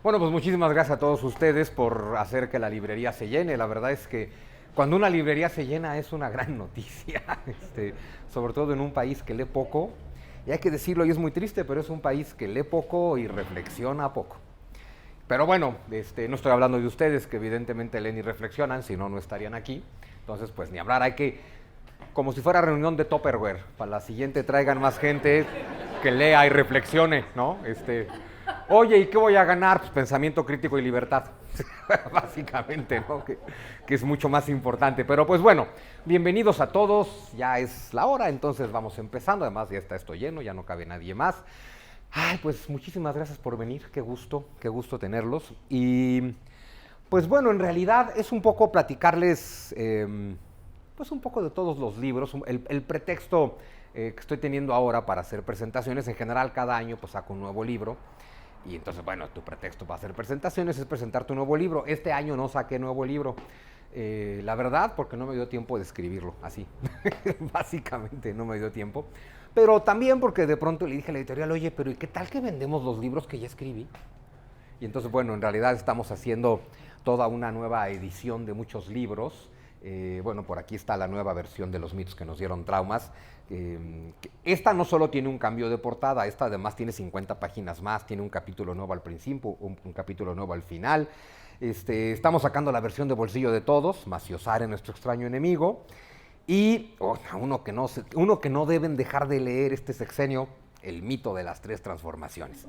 Bueno, pues muchísimas gracias a todos ustedes por hacer que la librería se llene. La verdad es que cuando una librería se llena es una gran noticia, sobre todo en un país que lee poco. Y hay que decirlo, y es muy triste, pero es un país que lee poco y reflexiona poco. Pero bueno, no estoy hablando de ustedes, que evidentemente leen y reflexionan, si no, no estarían aquí. Entonces, pues ni hablar, hay que, como si fuera reunión de Tupperware, para la siguiente traigan más gente que lea y reflexione, ¿no? Oye, ¿y qué voy a ganar? Pues pensamiento crítico y libertad, básicamente, ¿no? Que es mucho más importante. Pero pues bueno, bienvenidos a todos, ya es la hora, entonces vamos empezando. Además ya está esto lleno, ya no cabe nadie más. Ay, pues muchísimas gracias por venir, qué gusto tenerlos. Y pues bueno, en realidad es un poco platicarles, pues un poco de todos los libros, el pretexto que estoy teniendo ahora para hacer presentaciones. En general cada año pues saco un nuevo libro. Y entonces, bueno, tu pretexto para hacer presentaciones es presentar tu nuevo libro. Este año no saqué nuevo libro. La verdad, porque no me dio tiempo de escribirlo, así. Básicamente no me dio tiempo. Pero también porque de pronto le dije a la editorial, oye, pero ¿y qué tal que vendemos los libros que ya escribí? Y entonces, bueno, en realidad estamos haciendo toda una nueva edición de muchos libros. Bueno, por aquí está la nueva versión de Los mitos que nos dieron traumas. Esta no solo tiene un cambio de portada, esta además tiene 50 páginas más, tiene un capítulo nuevo al principio, un capítulo nuevo al final. Estamos sacando la versión de bolsillo de todos, Maciosare, nuestro extraño enemigo. Y uno que no deben dejar de leer este sexenio, El mito de las tres transformaciones.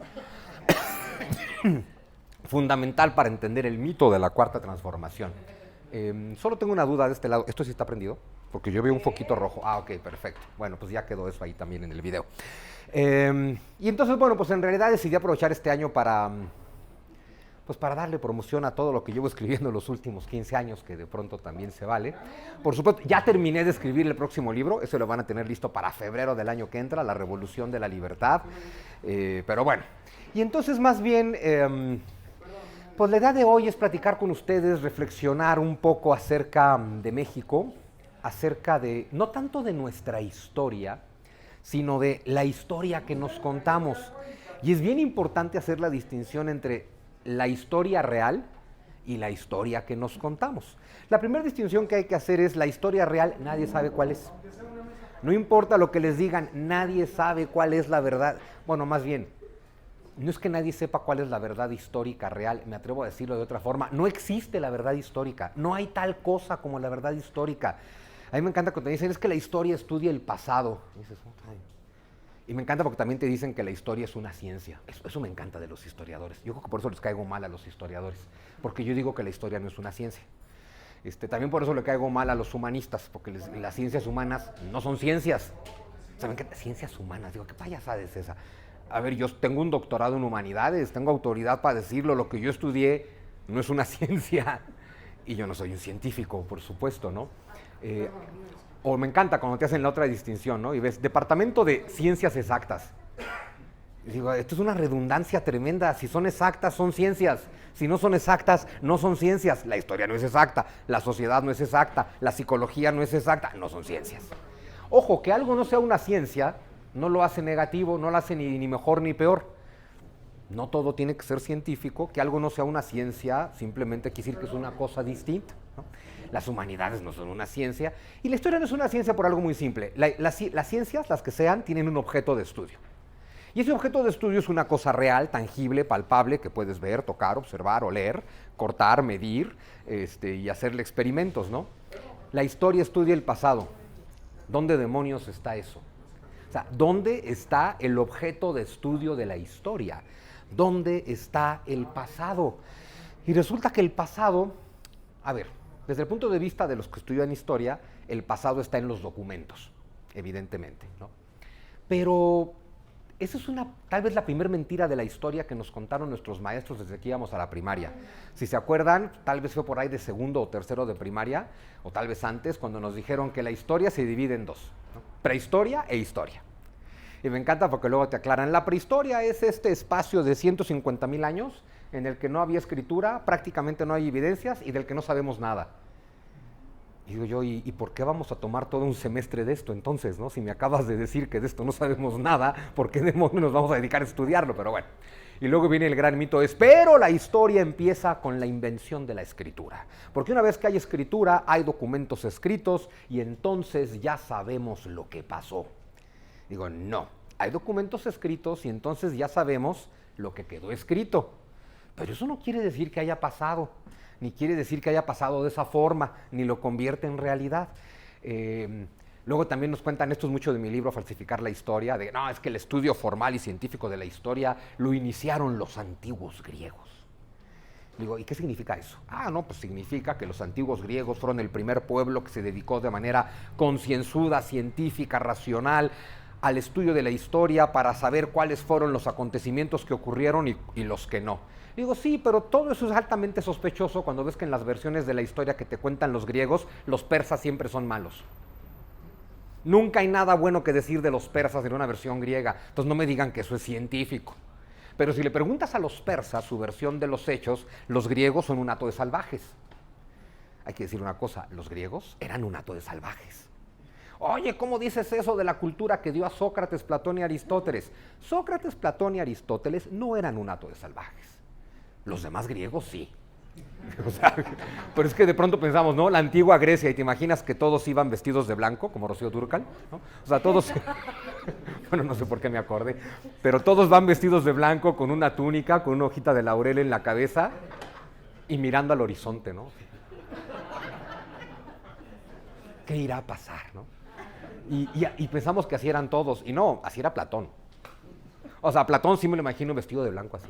Fundamental para entender el mito de la cuarta transformación. Solo tengo una duda de este lado. ¿Esto sí está prendido? Porque yo veo un foquito rojo. Ah, ok, perfecto. Bueno, pues ya quedó eso ahí también en el video. Y entonces, bueno, pues en realidad decidí aprovechar este año pues para darle promoción a todo lo que llevo escribiendo los últimos 15 años, que de pronto también se vale. Por supuesto, ya terminé de escribir el próximo libro, eso lo van a tener listo para febrero del año que entra, La Revolución de la Libertad. Pero bueno, y entonces más bien, pues la idea de hoy es platicar con ustedes, reflexionar un poco acerca de México, acerca de, no tanto de nuestra historia, sino de la historia que nos contamos. Y es bien importante hacer la distinción entre la historia real y la historia que nos contamos. La primera distinción que hay que hacer es la historia real, nadie sabe cuál es. No importa lo que les digan, nadie sabe cuál es la verdad. Bueno, más bien, no es que nadie sepa cuál es la verdad histórica real, me atrevo a decirlo de otra forma, no existe la verdad histórica, no hay tal cosa como la verdad histórica. A mí me encanta cuando te dicen, es que la historia estudia el pasado. Y dices, ay. Y me encanta porque también te dicen que la historia es una ciencia. Eso me encanta de los historiadores. Yo creo que por eso les caigo mal a los historiadores, porque yo digo que la historia no es una ciencia. También por eso le caigo mal a los humanistas, porque las ciencias humanas no son ciencias. ¿Saben qué? Ciencias humanas, digo, ¿qué payasada es esa? A ver, yo tengo un doctorado en humanidades, tengo autoridad para decirlo, lo que yo estudié no es una ciencia. Y yo no soy un científico, por supuesto, ¿no? O me encanta cuando te hacen la otra distinción, ¿no? Y ves, Departamento de Ciencias Exactas. Y digo, esto es una redundancia tremenda. Si son exactas, son ciencias. Si no son exactas, no son ciencias. La historia no es exacta, la sociedad no es exacta, la psicología no es exacta, no son ciencias. Ojo, que algo no sea una ciencia no lo hace negativo, no lo hace ni mejor ni peor. No todo tiene que ser científico, que algo no sea una ciencia simplemente quiere decir que es una cosa distinta, ¿no? Las humanidades no son una ciencia y la historia no es una ciencia por algo muy simple. Las ciencias, las que sean, tienen un objeto de estudio. Y ese objeto de estudio es una cosa real, tangible, palpable, que puedes ver, tocar, observar, oler, cortar, medir y hacerle experimentos, ¿no? La historia estudia el pasado. ¿Dónde demonios está eso? O sea, ¿dónde está el objeto de estudio de la historia? ¿Dónde está el pasado? Y resulta que el pasado, a ver, desde el punto de vista de los que estudian historia, el pasado está en los documentos, evidentemente, ¿no? Pero esa es tal vez la primera mentira de la historia que nos contaron nuestros maestros desde que íbamos a la primaria. Si se acuerdan, tal vez fue por ahí de segundo o tercero de primaria, o tal vez antes, cuando nos dijeron que la historia se divide en dos, ¿no? Prehistoria e historia. Y me encanta porque luego te aclaran, la prehistoria es este espacio de 150,000 años en el que no había escritura, prácticamente no hay evidencias y del que no sabemos nada. Y digo yo, ¿y por qué vamos a tomar todo un semestre de esto entonces, no? Si me acabas de decir que de esto no sabemos nada, ¿por qué demonios nos vamos a dedicar a estudiarlo? Pero bueno. Y luego viene el gran mito, pero la historia empieza con la invención de la escritura. Porque una vez que hay escritura, hay documentos escritos y entonces ya sabemos lo que pasó. Digo, no, hay documentos escritos y entonces ya sabemos lo que quedó escrito. Pero eso no quiere decir que haya pasado, ni quiere decir que haya pasado de esa forma, ni lo convierte en realidad. Luego también nos cuentan, esto es mucho de mi libro, Falsificar la Historia, de no, es que el estudio formal y científico de la historia lo iniciaron los antiguos griegos. Digo, ¿y qué significa eso? No, pues significa que los antiguos griegos fueron el primer pueblo que se dedicó de manera concienzuda, científica, racional, al estudio de la historia para saber cuáles fueron los acontecimientos que ocurrieron y los que no. Digo, sí, pero todo eso es altamente sospechoso cuando ves que en las versiones de la historia que te cuentan los griegos, los persas siempre son malos. Nunca hay nada bueno que decir de los persas en una versión griega, entonces no me digan que eso es científico. Pero si le preguntas a los persas su versión de los hechos, los griegos son un hato de salvajes. Hay que decir una cosa, los griegos eran un hato de salvajes. Oye, ¿cómo dices eso de la cultura que dio a Sócrates, Platón y Aristóteles? Sócrates, Platón y Aristóteles no eran un hato de salvajes. Los demás griegos sí. O sea, pero es que de pronto pensamos, ¿no? La antigua Grecia, y te imaginas que todos iban vestidos de blanco, como Rocío Dúrcal, ¿no? O sea, todos, bueno, no sé por qué me acordé, pero todos van vestidos de blanco, con una túnica, con una hojita de laurel en la cabeza y mirando al horizonte, ¿no? ¿Qué irá a pasar, no? Y pensamos que así eran todos, y no, así era Platón. O sea, Platón sí me lo imagino vestido de blanco así.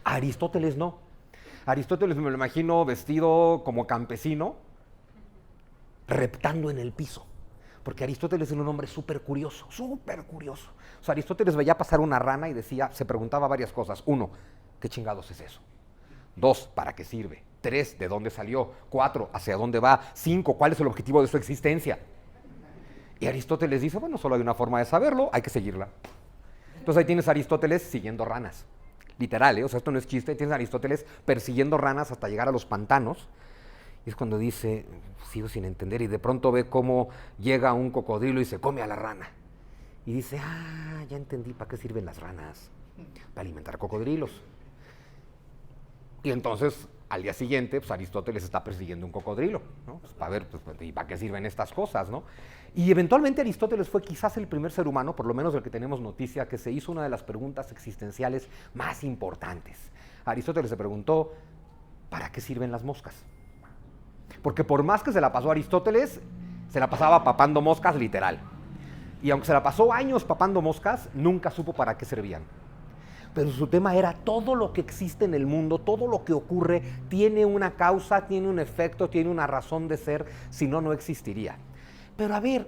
Aristóteles no. Aristóteles me lo imagino vestido como campesino, reptando en el piso. Porque Aristóteles era un hombre súper curioso, súper curioso. O sea, Aristóteles veía pasar una rana y decía, se preguntaba varias cosas. 1, ¿qué chingados es eso? 2, ¿para qué sirve? 3, ¿de dónde salió? 4, ¿hacia dónde va? 5, ¿cuál es el objetivo de su existencia? Y Aristóteles dice, bueno, solo hay una forma de saberlo, hay que seguirla. Entonces ahí tienes a Aristóteles siguiendo ranas. Literal, ¿eh? O sea, esto no es chiste, tienes a Aristóteles persiguiendo ranas hasta llegar a los pantanos. Y es cuando dice, sigo sin entender, y de pronto ve cómo llega un cocodrilo y se come a la rana. Y dice, ya entendí para qué sirven las ranas, para alimentar cocodrilos. Y entonces, al día siguiente, pues Aristóteles está persiguiendo un cocodrilo, ¿no? Pues para ver, pues, ¿y para qué sirven estas cosas, no? Y eventualmente Aristóteles fue quizás el primer ser humano, por lo menos del que tenemos noticia, que se hizo una de las preguntas existenciales más importantes. Aristóteles se preguntó, ¿para qué sirven las moscas? Porque por más que se la pasó Aristóteles, se la pasaba papando moscas literal. Y aunque se la pasó años papando moscas, nunca supo para qué servían. Pero su tema era todo lo que existe en el mundo, todo lo que ocurre, tiene una causa, tiene un efecto, tiene una razón de ser, si no, no existiría. Pero a ver,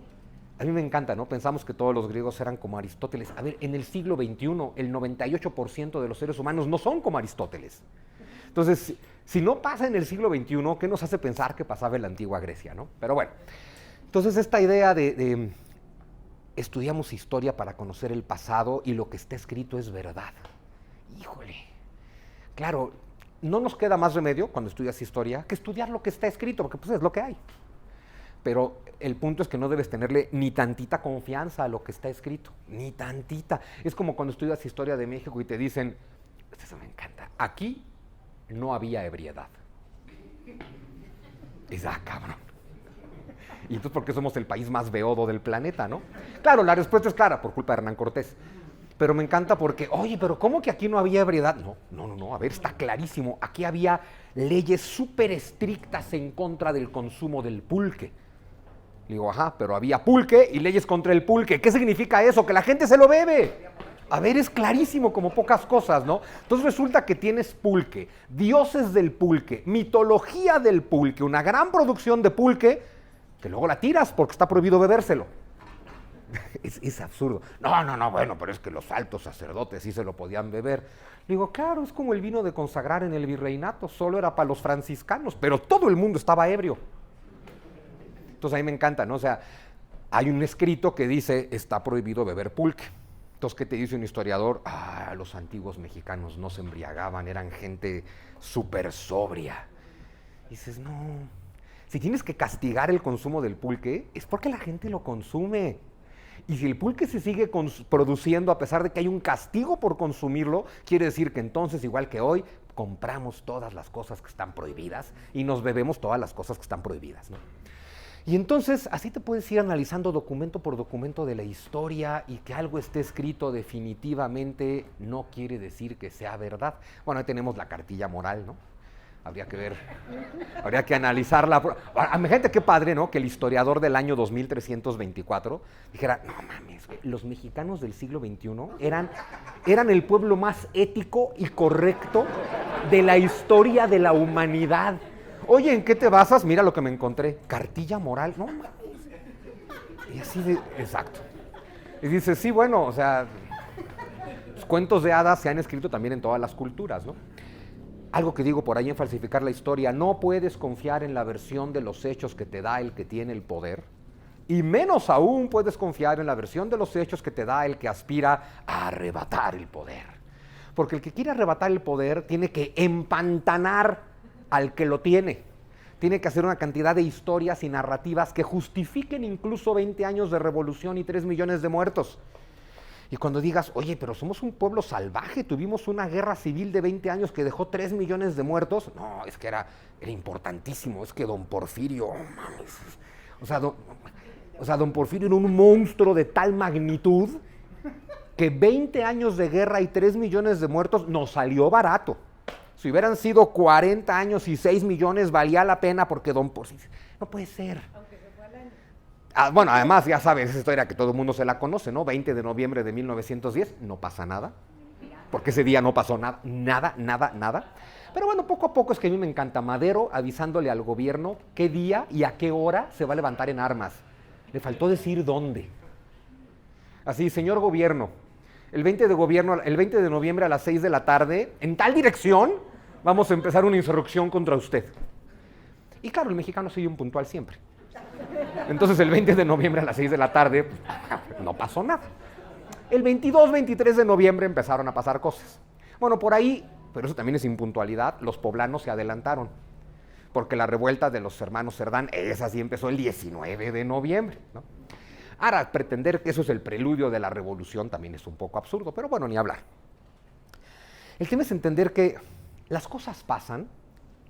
a mí me encanta, ¿no? Pensamos que todos los griegos eran como Aristóteles. A ver, en el siglo XXI, el 98% de los seres humanos no son como Aristóteles. Entonces, si no pasa en el siglo XXI, ¿qué nos hace pensar que pasaba en la antigua Grecia, no? Pero bueno, entonces esta idea de estudiamos historia para conocer el pasado y lo que está escrito es verdad. Híjole, claro, no nos queda más remedio cuando estudias historia que estudiar lo que está escrito, porque pues es lo que hay. Pero el punto es que no debes tenerle ni tantita confianza a lo que está escrito, ni tantita. Es como cuando estudias historia de México y te dicen, eso me encanta, aquí no había ebriedad. Es cabrón. Y entonces, ¿por qué somos el país más beodo del planeta, no? Claro, la respuesta es clara, por culpa de Hernán Cortés. Pero me encanta porque, oye, pero ¿cómo que aquí no había ebriedad? No, a ver, está clarísimo. Aquí había leyes súper estrictas en contra del consumo del pulque. Digo, pero había pulque y leyes contra el pulque. ¿Qué significa eso? Que la gente se lo bebe. A ver, es clarísimo como pocas cosas, ¿no? Entonces resulta que tienes pulque, dioses del pulque, mitología del pulque, una gran producción de pulque, que luego la tiras porque está prohibido bebérselo. Es absurdo. No, bueno, pero es que los altos sacerdotes sí se lo podían beber. Digo, claro, es como el vino de consagrar en el virreinato, solo era para los franciscanos, pero todo el mundo estaba ebrio. Entonces a mí me encanta, ¿no? O sea, hay un escrito que dice, está prohibido beber pulque. Entonces, ¿qué te dice un historiador? Los antiguos mexicanos no se embriagaban, eran gente súper sobria. Y dices, no. Si tienes que castigar el consumo del pulque, es porque la gente lo consume. Y si el pulque se sigue produciendo a pesar de que hay un castigo por consumirlo, quiere decir que entonces, igual que hoy, compramos todas las cosas que están prohibidas y nos bebemos todas las cosas que están prohibidas, ¿no? Y entonces así te puedes ir analizando documento por documento de la historia, y que algo esté escrito definitivamente no quiere decir que sea verdad. Bueno, ahí tenemos la cartilla moral, ¿no? Habría que ver, habría que analizarla. Gente, qué padre, ¿no? Que el historiador del año 2324 dijera, no mames, los mexicanos del siglo XXI eran el pueblo más ético y correcto de la historia de la humanidad. Oye, ¿en qué te basas? Mira lo que me encontré. Cartilla moral. No mames. Y así de, exacto. Y dice, sí, bueno, o sea, los cuentos de hadas se han escrito también en todas las culturas, ¿no? Algo que digo por ahí en Falsificar la Historia, no puedes confiar en la versión de los hechos que te da el que tiene el poder, y menos aún puedes confiar en la versión de los hechos que te da el que aspira a arrebatar el poder. Porque el que quiere arrebatar el poder tiene que empantanar al que lo tiene. Tiene que hacer una cantidad de historias y narrativas que justifiquen incluso 20 años de revolución y 3 millones de muertos. Y cuando digas, oye, pero somos un pueblo salvaje, tuvimos una guerra civil de 20 años que dejó 3 millones de muertos, no, es que era importantísimo, es que don Porfirio, oh, mames, o sea, don Porfirio era un monstruo de tal magnitud que 20 años de guerra y 3 millones de muertos nos salió barato. Si hubieran sido 40 años y 6 millones, valía la pena porque don Porfirio, no puede ser. Aunque se fue al año. Bueno, además, ya sabes, esa historia que todo el mundo se la conoce, ¿no? 20 de noviembre de 1910, no pasa nada, porque ese día no pasó nada, nada. Pero bueno, poco a poco es que a mí me encanta Madero avisándole al gobierno qué día y a qué hora se va a levantar en armas. Le faltó decir dónde. Así, señor gobierno, el 20 de noviembre a las 6 de la tarde, en tal dirección, vamos a empezar una insurrección contra usted. Y claro, el mexicano sigue un puntual siempre. Entonces el 20 de noviembre a las 6 de la tarde, pues, no pasó nada. El 22, 23 de noviembre empezaron a pasar cosas. Bueno, por ahí, pero eso también es impuntualidad, los poblanos se adelantaron. Porque la revuelta de los hermanos Cerdán, esa sí empezó el 19 de noviembre, ¿no? Ahora, pretender que eso es el preludio de la revolución también es un poco absurdo, pero bueno, ni hablar. El tema es entender que las cosas pasan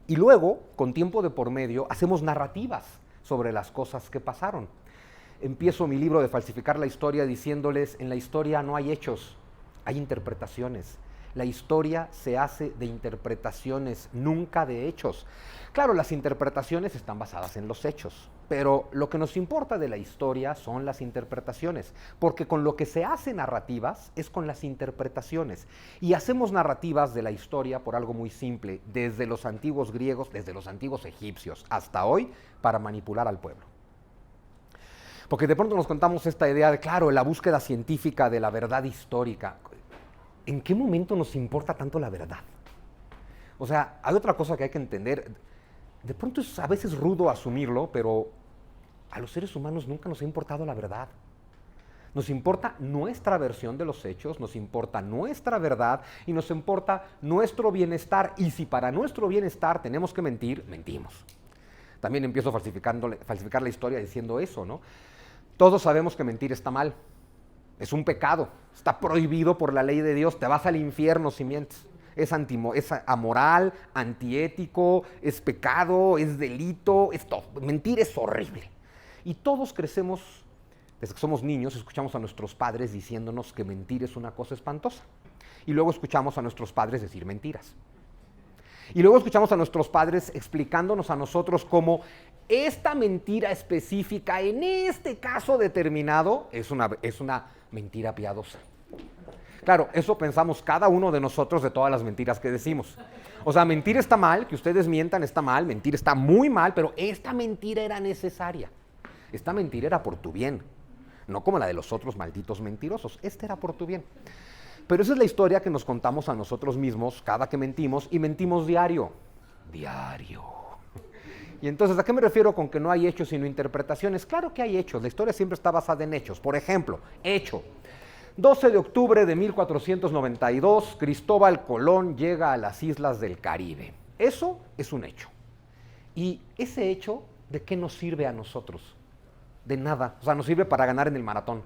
y luego, con tiempo de por medio, hacemos narrativas sobre las cosas que pasaron. Empiezo mi libro de Falsificar la Historia diciéndoles, en la historia no hay hechos, hay interpretaciones. La historia se hace de interpretaciones, nunca de hechos. Claro, las interpretaciones están basadas en los hechos, pero lo que nos importa de la historia son las interpretaciones, porque con lo que se hace narrativas es con las interpretaciones. Y hacemos narrativas de la historia por algo muy simple, desde los antiguos griegos, desde los antiguos egipcios, hasta hoy, para manipular al pueblo. Porque de pronto nos contamos esta idea de, claro, la búsqueda científica de la verdad histórica. ¿En qué momento nos importa tanto la verdad? O sea, hay otra cosa que hay que entender. De pronto es a veces rudo asumirlo, pero a los seres humanos nunca nos ha importado la verdad. Nos importa nuestra versión de los hechos, nos importa nuestra verdad y nos importa nuestro bienestar. Y si para nuestro bienestar tenemos que mentir, mentimos. También empiezo a falsificar la historia diciendo eso, ¿no? Todos sabemos que mentir está mal. Es un pecado, está prohibido por la ley de Dios, te vas al infierno si mientes. Es amoral, antiético, es pecado, es delito, es todo. Mentir es horrible. Y todos crecemos, desde que somos niños, escuchamos a nuestros padres diciéndonos que mentir es una cosa espantosa. Y luego escuchamos a nuestros padres decir mentiras. Y luego escuchamos a nuestros padres explicándonos a nosotros cómo esta mentira específica, en este caso determinado, es una mentira piadosa. Claro, eso pensamos cada uno de nosotros de todas las mentiras que decimos. O sea, mentir está mal, que ustedes mientan está mal, mentir está muy mal, pero esta mentira era necesaria. Esta mentira era por tu bien, no como la de los otros malditos mentirosos. Esta era por tu bien. Pero esa es la historia que nos contamos a nosotros mismos cada que mentimos, y mentimos diario. Diario. Y entonces, ¿a qué me refiero con que no hay hechos sino interpretaciones? Claro que hay hechos, la historia siempre está basada en hechos. Por ejemplo, hecho. 12 de octubre de 1492, Cristóbal Colón llega a las islas del Caribe. Eso es un hecho. Y ese hecho ¿de qué nos sirve a nosotros? De nada. O sea, nos sirve para ganar en el maratón.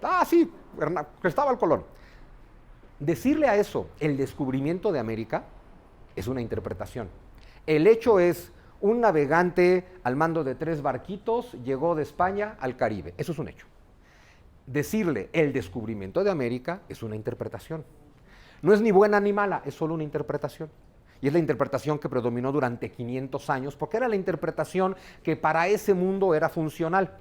Ah, sí, Cristóbal Colón. Decirle a eso el descubrimiento de América es una interpretación. El hecho es, un navegante al mando de 3 barquitos llegó de España al Caribe. Eso es un hecho. Decirle el descubrimiento de América es una interpretación. No es ni buena ni mala, es solo una interpretación. Y es la interpretación que predominó durante 500 años, porque era la interpretación que para ese mundo era funcional.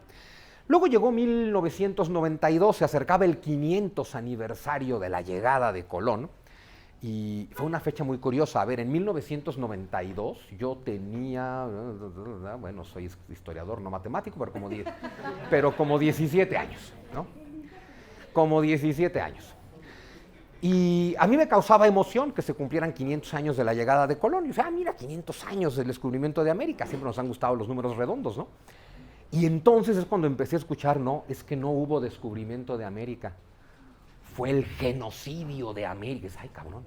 Luego llegó 1992, se acercaba el 500 aniversario de la llegada de Colón, y fue una fecha muy curiosa. A ver, en 1992 yo tenía, bueno, soy historiador, no matemático, pero como 17 años, ¿no? Como 17 años. Y a mí me causaba emoción que se cumplieran 500 años de la llegada de Colón. Y yo, mira, 500 años del descubrimiento de América. Siempre nos han gustado los números redondos, ¿no? Y entonces es cuando empecé a escuchar, no, es que no hubo descubrimiento de América. Fue el genocidio de América. Ay, cabrón.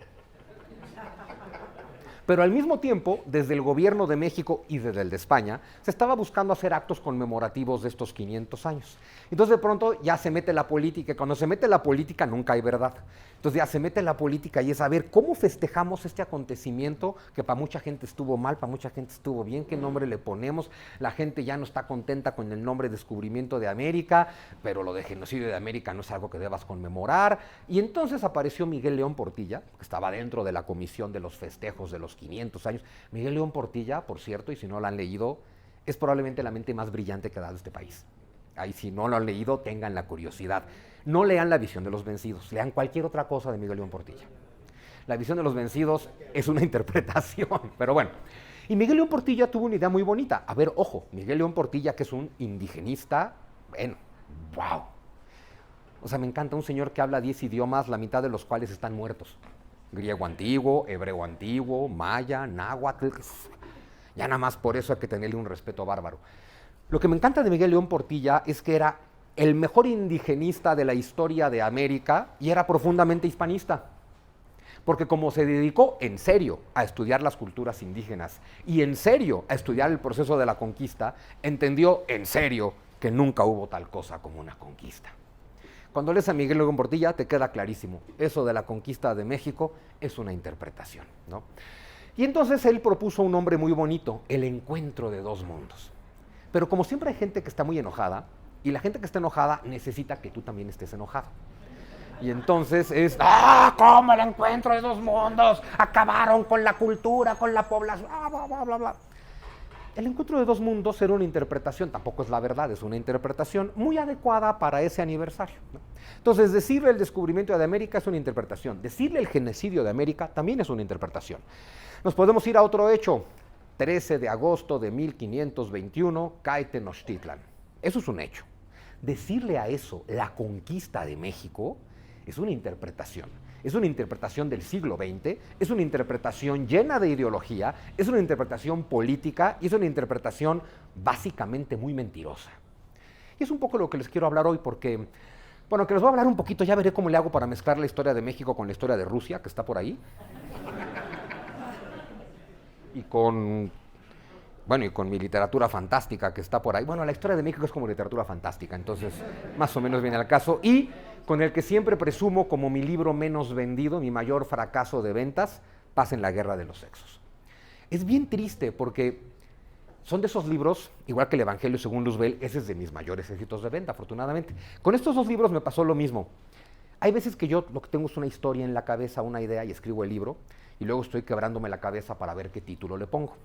Pero al mismo tiempo, desde el gobierno de México y desde el de España, se estaba buscando hacer actos conmemorativos de estos 500 años. Entonces de pronto ya se mete la política, y cuando se mete la política nunca hay verdad. Entonces ya se mete la política y es a ver cómo festejamos este acontecimiento que para mucha gente estuvo mal, para mucha gente estuvo bien, qué nombre le ponemos. La gente ya no está contenta con el nombre descubrimiento de América, pero lo de genocidio de América no es algo que debas conmemorar. Y entonces apareció Miguel León Portilla, que estaba dentro de la comisión de los festejos de los 500 años. Miguel León Portilla, por cierto, y si no lo han leído, es probablemente la mente más brillante que ha dado este país. Ahí si no lo han leído, tengan la curiosidad. No lean La visión de los vencidos, lean cualquier otra cosa de Miguel León Portilla. La visión de los vencidos es una interpretación, pero bueno. Y Miguel León Portilla tuvo una idea muy bonita. A ver, ojo, Miguel León Portilla, que es un indigenista, bueno, wow. O sea, me encanta un señor que habla 10 idiomas, la mitad de los cuales están muertos. Griego antiguo, hebreo antiguo, maya, náhuatl. Ya nada más por eso hay que tenerle un respeto bárbaro. Lo que me encanta de Miguel León Portilla es que era el mejor indigenista de la historia de América y era profundamente hispanista. Porque como se dedicó en serio a estudiar las culturas indígenas y en serio a estudiar el proceso de la conquista, entendió en serio que nunca hubo tal cosa como una conquista. Cuando lees a Miguel León Portilla te queda clarísimo, eso de la conquista de México es una interpretación, ¿no? Y entonces él propuso un nombre muy bonito, el encuentro de dos mundos. Pero como siempre hay gente que está muy enojada, y la gente que está enojada necesita que tú también estés enojado. Y entonces es, ¿cómo el encuentro de dos mundos? Acabaron con la cultura, con la población, bla, bla, bla, bla. El encuentro de dos mundos era una interpretación, tampoco es la verdad, es una interpretación muy adecuada para ese aniversario, ¿no? Entonces, decirle el descubrimiento de América es una interpretación, decirle el genocidio de América también es una interpretación. Nos podemos ir a otro hecho. 13 de agosto de 1521, cae Tenochtitlan. Eso es un hecho. Decirle a eso la conquista de México es una interpretación. Es una interpretación del siglo XX, es una interpretación llena de ideología, es una interpretación política y es una interpretación básicamente muy mentirosa. Y es un poco lo que les quiero hablar hoy porque, bueno, que les voy a hablar un poquito, ya veré cómo le hago para mezclar la historia de México con la historia de Rusia, que está por ahí. Y con mi literatura fantástica que está por ahí. Bueno, la historia de México es como literatura fantástica, entonces más o menos viene al caso. Y con el que siempre presumo como mi libro menos vendido, mi mayor fracaso de ventas, Paz en la Guerra de los Sexos. Es bien triste porque son de esos libros, igual que el Evangelio según Luzbel, ese es de mis mayores éxitos de venta, afortunadamente. Con estos dos libros me pasó lo mismo. Hay veces que yo lo que tengo es una historia en la cabeza, una idea, y escribo el libro, y luego estoy quebrándome la cabeza para ver qué título le pongo.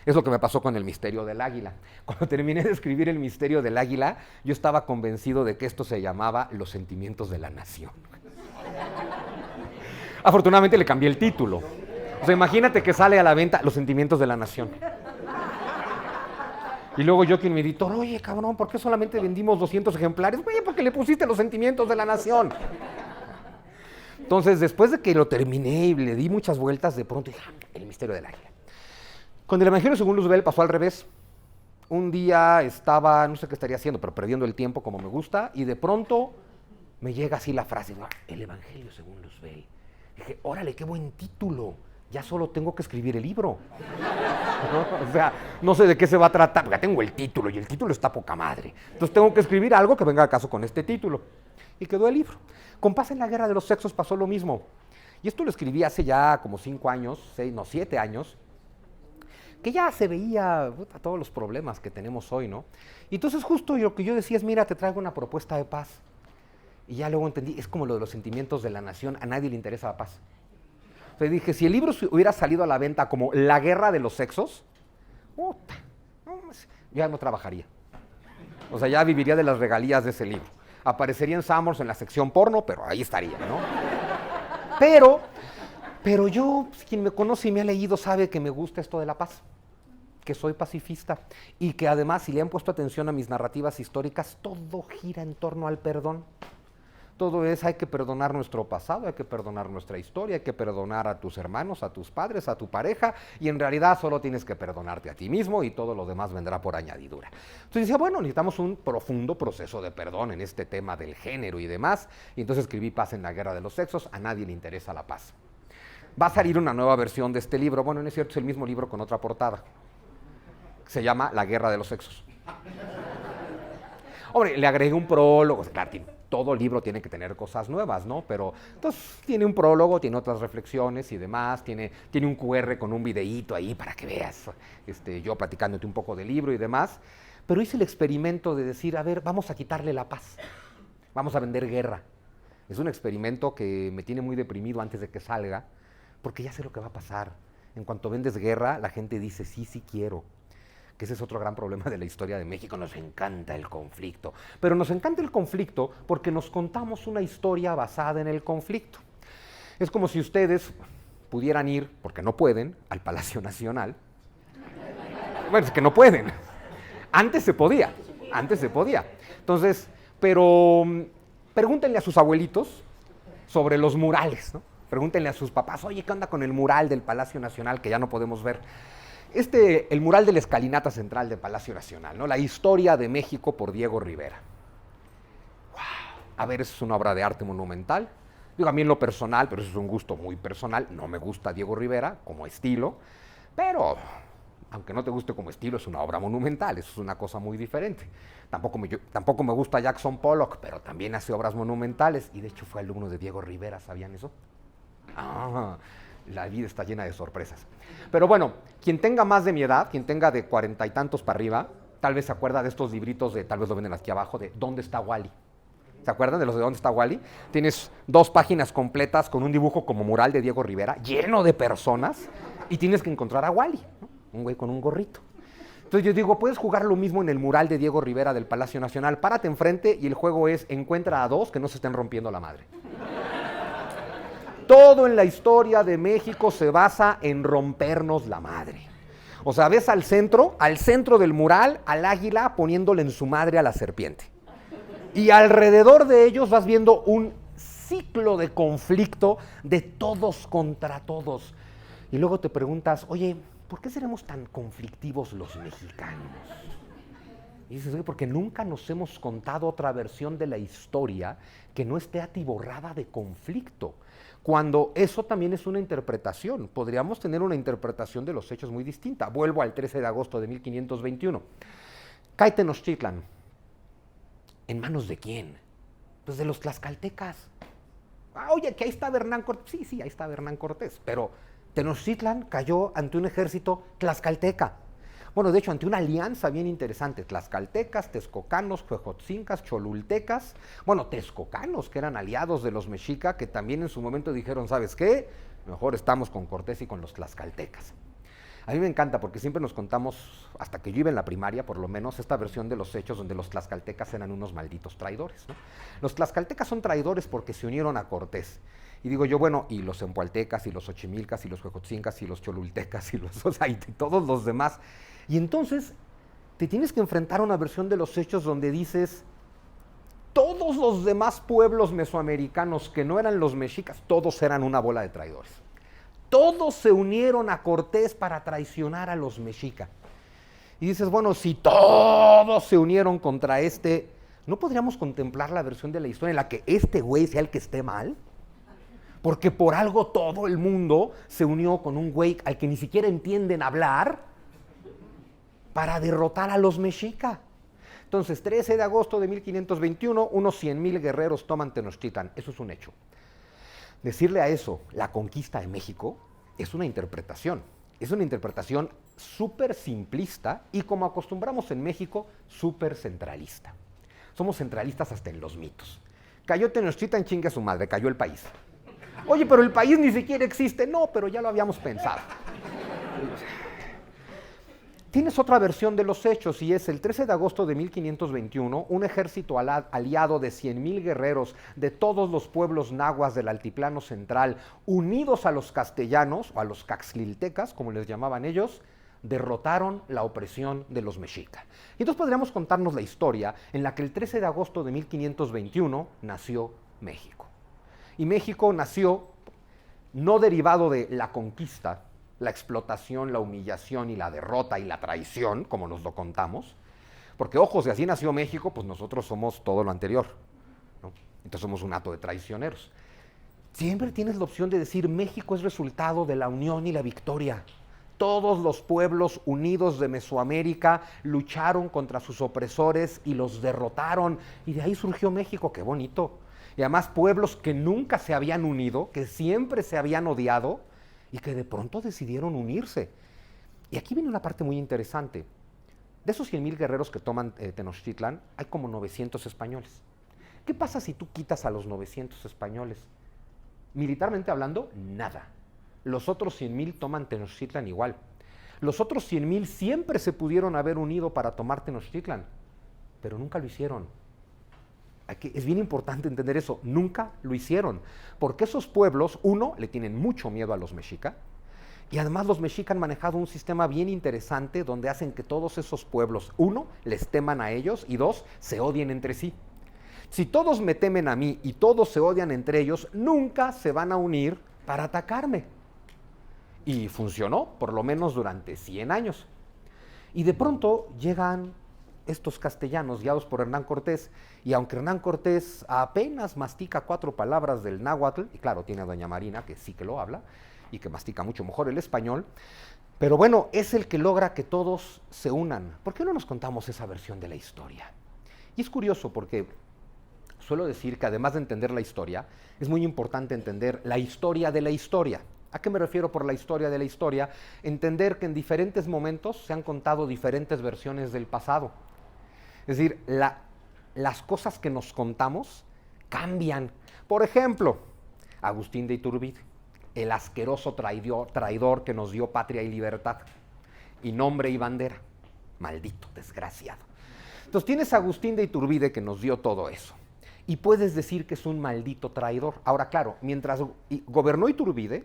Es lo que me pasó con El Misterio del Águila. Cuando terminé de escribir El Misterio del Águila, yo estaba convencido de que esto se llamaba Los Sentimientos de la Nación. Afortunadamente le cambié el título. O sea, imagínate que sale a la venta Los Sentimientos de la Nación. Y luego yo, quien mi editor, oye, cabrón, ¿por qué solamente vendimos 200 ejemplares? Oye, porque le pusiste Los Sentimientos de la Nación. Entonces, después de que lo terminé y le di muchas vueltas, de pronto dije, El Misterio del Águila. Con el Evangelio según Luzbel pasó al revés. Un día estaba, no sé qué estaría haciendo, pero perdiendo el tiempo como me gusta, y de pronto me llega así la frase, el Evangelio según Luzbel. Dije, órale, qué buen título, ya solo tengo que escribir el libro. ¿No? O sea, no sé de qué se va a tratar, porque ya tengo el título y el título está poca madre. Entonces tengo que escribir algo que venga al caso con este título. Y quedó el libro. Con Paz en la Guerra de los Sexos pasó lo mismo. Y esto lo escribí hace ya como 5 años, 7 años, que ya se veía todos los problemas que tenemos hoy, ¿no? Y entonces justo lo que yo decía es, mira, te traigo una propuesta de paz. Y ya luego entendí, es como lo de los sentimientos de la nación, a nadie le interesa la paz. O sea, dije, si el libro hubiera salido a la venta como La Guerra de los Sexos, puta, no, ya no trabajaría. O sea, ya viviría de las regalías de ese libro. Aparecería en Summers en la sección porno, pero ahí estaría, ¿no? Pero yo, pues, quien me conoce y me ha leído sabe que me gusta esto de la paz, que soy pacifista y que además, si le han puesto atención a mis narrativas históricas, todo gira en torno al perdón. Todo es, hay que perdonar nuestro pasado, hay que perdonar nuestra historia, hay que perdonar a tus hermanos, a tus padres, a tu pareja, y en realidad solo tienes que perdonarte a ti mismo y todo lo demás vendrá por añadidura. Entonces decía, bueno, necesitamos un profundo proceso de perdón en este tema del género y demás, y entonces escribí Paz en la Guerra de los Sexos, a nadie le interesa la paz. Va a salir una nueva versión de este libro, bueno, no es cierto, es el mismo libro con otra portada, se llama La Guerra de los Sexos. Hombre, le agregué un prólogo, claro, todo libro tiene que tener cosas nuevas, ¿no? Pero entonces tiene un prólogo, tiene otras reflexiones y demás, tiene un QR con un videíto ahí para que veas, yo platicándote un poco del libro y demás, pero hice el experimento de decir, a ver, vamos a quitarle la paz, vamos a vender guerra. Es un experimento que me tiene muy deprimido antes de que salga, porque ya sé lo que va a pasar. En cuanto vendes guerra, la gente dice, sí, sí quiero. Que ese es otro gran problema de la historia de México, nos encanta el conflicto. Pero nos encanta el conflicto porque nos contamos una historia basada en el conflicto. Es como si ustedes pudieran ir, porque no pueden, al Palacio Nacional. Bueno, es que no pueden. Antes se podía. Entonces, pero pregúntenle a sus abuelitos sobre los murales, ¿no? Pregúntenle a sus papás, oye, ¿qué onda con el mural del Palacio Nacional que ya no podemos ver? El mural de la escalinata central del Palacio Nacional, ¿no? La historia de México por Diego Rivera. ¡Wow! A ver, eso es una obra de arte monumental. Digo, a mí en lo personal, pero eso es un gusto muy personal, no me gusta Diego Rivera como estilo, pero aunque no te guste como estilo, es una obra monumental, eso es una cosa muy diferente. Tampoco me gusta Jackson Pollock, pero también hace obras monumentales, y de hecho fue alumno de Diego Rivera, ¿sabían eso? Ah, la vida está llena de sorpresas. Pero bueno, quien tenga más de mi edad, quien tenga de 40 y tantos para arriba, tal vez se acuerda de estos libritos tal vez lo venden aquí abajo, de ¿Dónde está Wally? ¿Se acuerdan de los de ¿Dónde está Wally? Tienes 2 páginas completas con un dibujo como mural de Diego Rivera, lleno de personas, y tienes que encontrar a Wally, ¿no? Un güey con un gorrito. Entonces yo digo, puedes jugar lo mismo en el mural de Diego Rivera del Palacio Nacional, párate enfrente y el juego es encuentra a 2 que no se estén rompiendo la madre. Todo en la historia de México se basa en rompernos la madre. O sea, ves al centro del mural, al águila poniéndole en su madre a la serpiente. Y alrededor de ellos vas viendo un ciclo de conflicto de todos contra todos. Y luego te preguntas, oye, ¿por qué seremos tan conflictivos los mexicanos? Y dices, oye, porque nunca nos hemos contado otra versión de la historia que no esté atiborrada de conflicto. Cuando eso también es una interpretación, podríamos tener una interpretación de los hechos muy distinta. Vuelvo al 13 de agosto de 1521. Cae Tenochtitlan. ¿En manos de quién? Pues de los tlaxcaltecas. Oye, que ahí está Hernán Cortés. Sí, ahí está Hernán Cortés, pero Tenochtitlan cayó ante un ejército tlaxcalteca. Bueno, de hecho, ante una alianza bien interesante, tlaxcaltecas, texcocanos, huejotzincas, cholultecas, bueno, texcocanos, que eran aliados de los mexica, que también en su momento dijeron, ¿sabes qué? Mejor estamos con Cortés y con los tlaxcaltecas. A mí me encanta porque siempre nos contamos, hasta que yo iba en la primaria por lo menos, esta versión de los hechos donde los tlaxcaltecas eran unos malditos traidores, ¿no? Los tlaxcaltecas son traidores porque se unieron a Cortés. Y digo yo, bueno, y los empualtecas, y los ochimilcas, y los huejotzincas, y los cholultecas, y todos los demás. Y entonces te tienes que enfrentar a una versión de los hechos donde dices, todos los demás pueblos mesoamericanos que no eran los mexicas, todos eran una bola de traidores. Todos se unieron a Cortés para traicionar a los mexicas. Y dices, bueno, si todos se unieron contra ¿no podríamos contemplar la versión de la historia en la que este güey sea el que esté mal? Porque por algo todo el mundo se unió con un güey al que ni siquiera entienden hablar para derrotar a los mexica. Entonces, 13 de agosto de 1521, unos 100,000 guerreros toman Tenochtitlan. Eso es un hecho. Decirle a eso la conquista de México es una interpretación. Es una interpretación súper simplista y, como acostumbramos en México, súper centralista. Somos centralistas hasta en los mitos. Cayó Tenochtitlan, chingue a su madre, cayó el país. Oye, pero el país ni siquiera existe. No, pero ya lo habíamos pensado. Tienes otra versión de los hechos y es el 13 de agosto de 1521, un ejército aliado de 100,000 guerreros de todos los pueblos nahuas del altiplano central, unidos a los castellanos, o a los caxliltecas, como les llamaban ellos, derrotaron la opresión de los mexicas. Y entonces podríamos contarnos la historia en la que el 13 de agosto de 1521 nació México. Y México nació no derivado de la conquista, la explotación, la humillación y la derrota y la traición, como nos lo contamos, porque ojo, si así nació México, pues nosotros somos todo lo anterior, ¿no? Entonces somos un hato de traicioneros. Siempre tienes la opción de decir México es resultado de la unión y la victoria. Todos los pueblos unidos de Mesoamérica lucharon contra sus opresores y los derrotaron, y de ahí surgió México, qué bonito. Y además pueblos que nunca se habían unido, que siempre se habían odiado, y que de pronto decidieron unirse. Y aquí viene una parte muy interesante. De esos 100,000 guerreros que toman Tenochtitlan, hay como 900 españoles. ¿Qué pasa si tú quitas a los 900 españoles? Militarmente hablando, nada. Los otros 100,000 toman Tenochtitlan igual. Los otros 100,000 siempre se pudieron haber unido para tomar Tenochtitlan, pero nunca lo hicieron. Es bien importante entender eso, nunca lo hicieron, porque esos pueblos, uno, le tienen mucho miedo a los mexica, y además los mexica han manejado un sistema bien interesante donde hacen que todos esos pueblos, uno, les teman a ellos, y dos, se odien entre sí. Si todos me temen a mí y todos se odian entre ellos, nunca se van a unir para atacarme. Y funcionó, por lo menos durante 100 años. Y de pronto llegan estos castellanos guiados por Hernán Cortés, y aunque Hernán Cortés apenas mastica 4 palabras del náhuatl, y claro, tiene a doña Marina, que sí que lo habla, y que mastica mucho mejor el español, pero bueno, es el que logra que todos se unan. ¿Por qué no nos contamos esa versión de la historia? Y es curioso porque suelo decir que además de entender la historia, es muy importante entender la historia de la historia. ¿A qué me refiero por la historia de la historia? Entender que en diferentes momentos se han contado diferentes versiones del pasado. Es decir, las cosas que nos contamos cambian. Por ejemplo, Agustín de Iturbide, el asqueroso traidor que nos dio patria y libertad, y nombre y bandera. Maldito, desgraciado. Entonces tienes a Agustín de Iturbide que nos dio todo eso. Y puedes decir que es un maldito traidor. Ahora, claro, mientras gobernó Iturbide,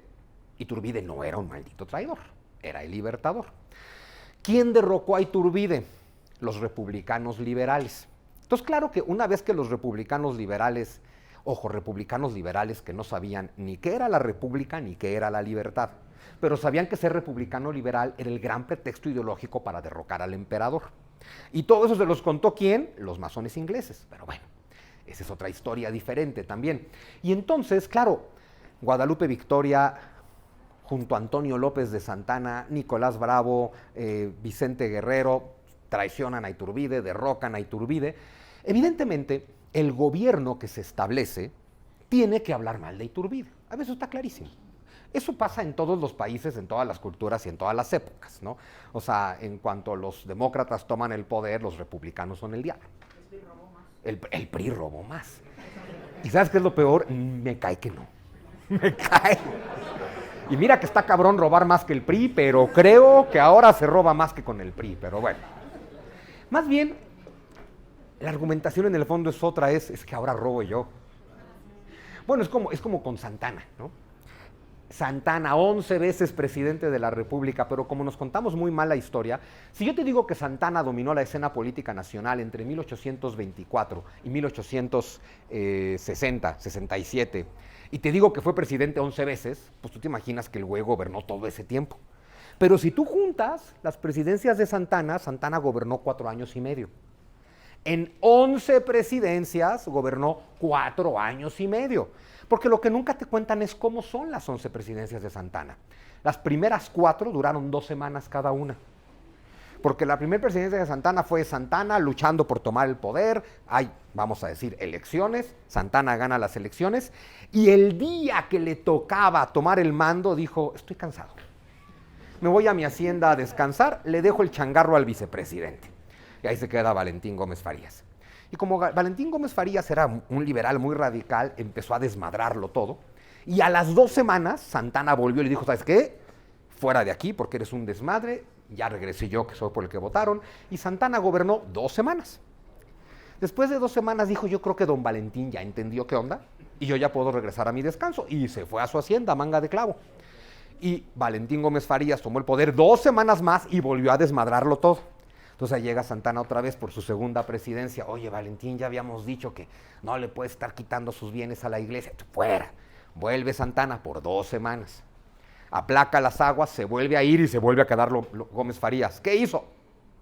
Iturbide no era un maldito traidor, era el libertador. ¿Quién derrocó a Iturbide? Los republicanos liberales. Entonces, claro que una vez que los republicanos liberales, ojo, republicanos liberales que no sabían ni qué era la república ni qué era la libertad, pero sabían que ser republicano liberal era el gran pretexto ideológico para derrocar al emperador. Y todo eso se los contó ¿quién? Los masones ingleses. Pero bueno, esa es otra historia diferente también. Y entonces, claro, Guadalupe Victoria, junto a Antonio López de Santana, Nicolás Bravo, Vicente Guerrero, traicionan a Iturbide, derrocan a Iturbide. Evidentemente, el gobierno que se establece tiene que hablar mal de Iturbide. A veces está clarísimo. Eso pasa en todos los países, en todas las culturas y en todas las épocas, ¿no? O sea, en cuanto los demócratas toman el poder, los republicanos son el diablo. El PRI robó más. ¿Y sabes qué es lo peor? Me cae que no. Me cae. Y mira que está cabrón robar más que el PRI, pero creo que ahora se roba más que con el PRI, pero bueno. Más bien, la argumentación en el fondo es otra, es que ahora robo yo. Bueno, es como con Santana, ¿no? Santana, 11 veces presidente de la República, pero como nos contamos muy mal la historia, si yo te digo que Santana dominó la escena política nacional entre 1824 y 1860, 67, y te digo que fue presidente 11 veces, pues tú te imaginas que el güey gobernó todo ese tiempo. Pero si tú juntas las presidencias de Santana, Santana gobernó 4 años y medio. En 11 presidencias gobernó 4 años y medio. Porque lo que nunca te cuentan es cómo son las 11 presidencias de Santana. Las primeras 4 duraron 2 semanas cada una. Porque la primera presidencia de Santana fue Santana luchando por tomar el poder. Hay, vamos a decir, elecciones. Santana gana las elecciones. Y el día que le tocaba tomar el mando, dijo, estoy cansado. Me voy a mi hacienda a descansar, le dejo el changarro al vicepresidente. Y ahí se queda Valentín Gómez Farías. Y como Valentín Gómez Farías era un liberal muy radical, empezó a desmadrarlo todo. Y a las 2 semanas, Santana volvió y le dijo, ¿sabes qué? Fuera de aquí porque eres un desmadre. Ya regresé yo, que soy por el que votaron. Y Santana gobernó 2 semanas. Después de 2 semanas dijo, yo creo que don Valentín ya entendió qué onda y yo ya puedo regresar a mi descanso. Y se fue a su hacienda, manga de clavo. Y Valentín Gómez Farías tomó el poder 2 semanas más y volvió a desmadrarlo todo. Entonces llega Santana otra vez por su segunda presidencia. Oye, Valentín, ya habíamos dicho que no le puede estar quitando sus bienes a la iglesia. Fuera. Vuelve Santana por 2 semanas. Aplaca las aguas, se vuelve a ir y se vuelve a quedar Gómez Farías. ¿Qué hizo?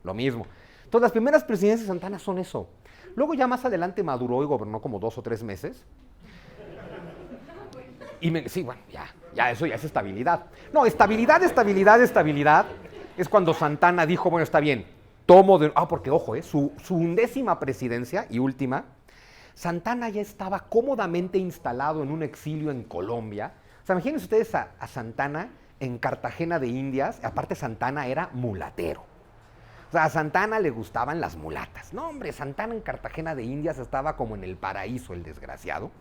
Lo mismo. Entonces las primeras presidencias de Santana son eso. Luego ya más adelante maduró y gobernó como 2 o 3 meses. Y sí, bueno, ya eso ya es estabilidad. No, estabilidad es cuando Santana dijo, bueno, está bien, tomo de... porque ojo, su 11ª presidencia y última, Santana ya estaba cómodamente instalado en un exilio en Colombia. O sea, imagínense ustedes a Santana en Cartagena de Indias. Aparte, Santana era mulatero. O sea, a Santana le gustaban las mulatas. No, hombre, Santana en Cartagena de Indias estaba como en el paraíso, el desgraciado.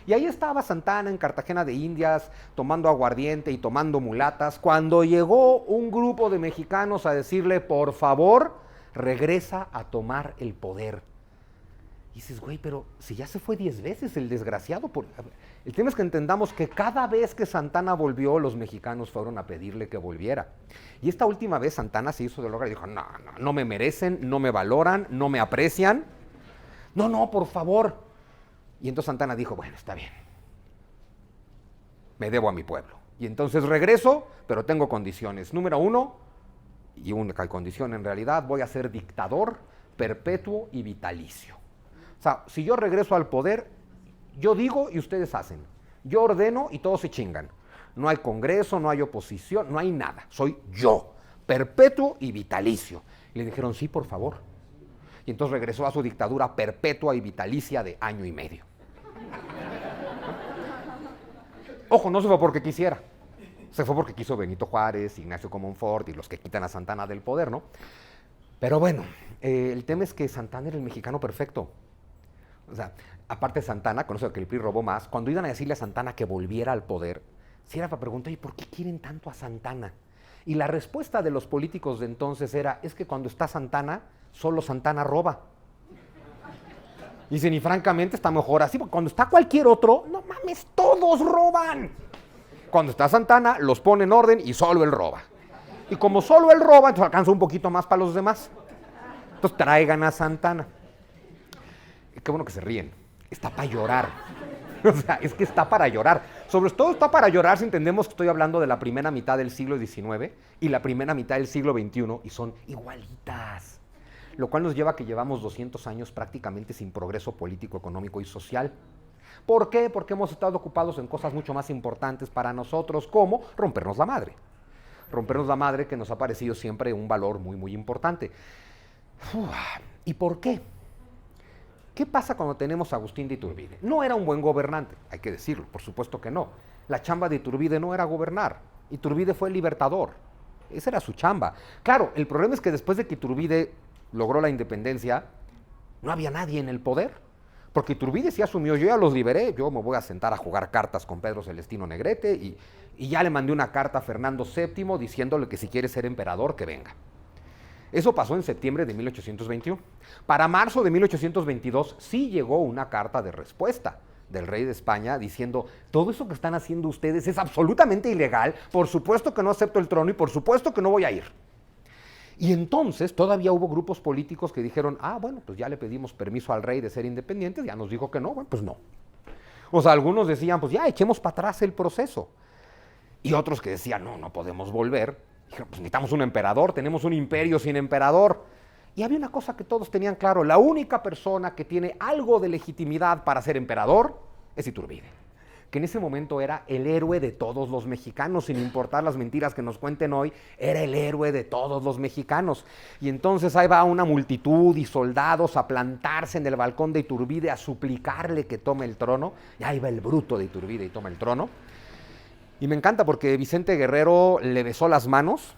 Y ahí estaba Santana en Cartagena de Indias, tomando aguardiente y tomando mulatas, cuando llegó un grupo de mexicanos a decirle, por favor, regresa a tomar el poder. Y dices, güey, pero si ya se fue 10 veces el desgraciado. El tema es que entendamos que cada vez que Santana volvió, los mexicanos fueron a pedirle que volviera. Y esta última vez Santana se hizo de logra y dijo, no me merecen, no me valoran, no me aprecian. No, por favor. Y entonces Santana dijo, bueno, está bien, me debo a mi pueblo. Y entonces regreso, pero tengo condiciones. Número 1, y única condición en realidad, voy a ser dictador perpetuo y vitalicio. O sea, si yo regreso al poder, yo digo y ustedes hacen. Yo ordeno y todos se chingan. No hay congreso, no hay oposición, no hay nada. Soy yo, perpetuo y vitalicio. Y le dijeron, sí, por favor. Y entonces regresó a su dictadura perpetua y vitalicia de 1 año y medio. Ojo, no se fue porque quisiera. Se fue porque quiso Benito Juárez, Ignacio Comonfort y los que quitan a Santana del poder, ¿no? Pero bueno, el tema es que Santana era el mexicano perfecto. O sea, aparte de Santana, con eso que el PRI robó más, cuando iban a decirle a Santana que volviera al poder, si era para preguntar, ¿y por qué quieren tanto a Santana? Y la respuesta de los políticos de entonces era, es que cuando está Santana, solo Santana roba. Dicen, y francamente está mejor así, porque cuando está cualquier otro, no mames, todos roban. Cuando está Santana, los pone en orden y solo él roba. Y como solo él roba, entonces alcanza un poquito más para los demás. Entonces traigan a Santana. Qué bueno que se ríen. Está para llorar. O sea, es que está para llorar. Sobre todo está para llorar si entendemos que estoy hablando de la primera mitad del siglo XIX y la primera mitad del siglo XXI y son igualitas. Lo cual nos lleva a que llevamos 200 años prácticamente sin progreso político, económico y social. ¿Por qué? Porque hemos estado ocupados en cosas mucho más importantes para nosotros, como rompernos la madre. Rompernos la madre, que nos ha parecido siempre un valor muy, muy importante. ¿Y por qué? ¿Qué pasa cuando tenemos a Agustín de Iturbide? No era un buen gobernante, hay que decirlo, por supuesto que no. La chamba de Iturbide no era gobernar. Iturbide fue el libertador. Esa era su chamba. Claro, el problema es que después de que Iturbide logró la independencia, no había nadie en el poder. Porque Iturbide sí asumió, yo ya los liberé, yo me voy a sentar a jugar cartas con Pedro Celestino Negrete y ya le mandé una carta a Fernando VII diciéndole que si quiere ser emperador, que venga. Eso pasó en septiembre de 1821. Para marzo de 1822 sí llegó una carta de respuesta del rey de España diciendo, todo eso que están haciendo ustedes es absolutamente ilegal, por supuesto que no acepto el trono y por supuesto que no voy a ir. Y entonces todavía hubo grupos políticos que dijeron, bueno, pues ya le pedimos permiso al rey de ser independientes, ya nos dijo que no, bueno, pues no. O sea, algunos decían, pues ya echemos para atrás el proceso. Y otros que decían, no podemos volver. Dijeron, pues necesitamos un emperador, tenemos un imperio sin emperador. Y había una cosa que todos tenían claro, la única persona que tiene algo de legitimidad para ser emperador es Iturbide, que en ese momento era el héroe de todos los mexicanos, sin importar las mentiras que nos cuenten hoy, era el héroe de todos los mexicanos. Y entonces ahí va una multitud y soldados a plantarse en el balcón de Iturbide a suplicarle que tome el trono, y ahí va el bruto de Iturbide y toma el trono. Y me encanta porque Vicente Guerrero le besó las manos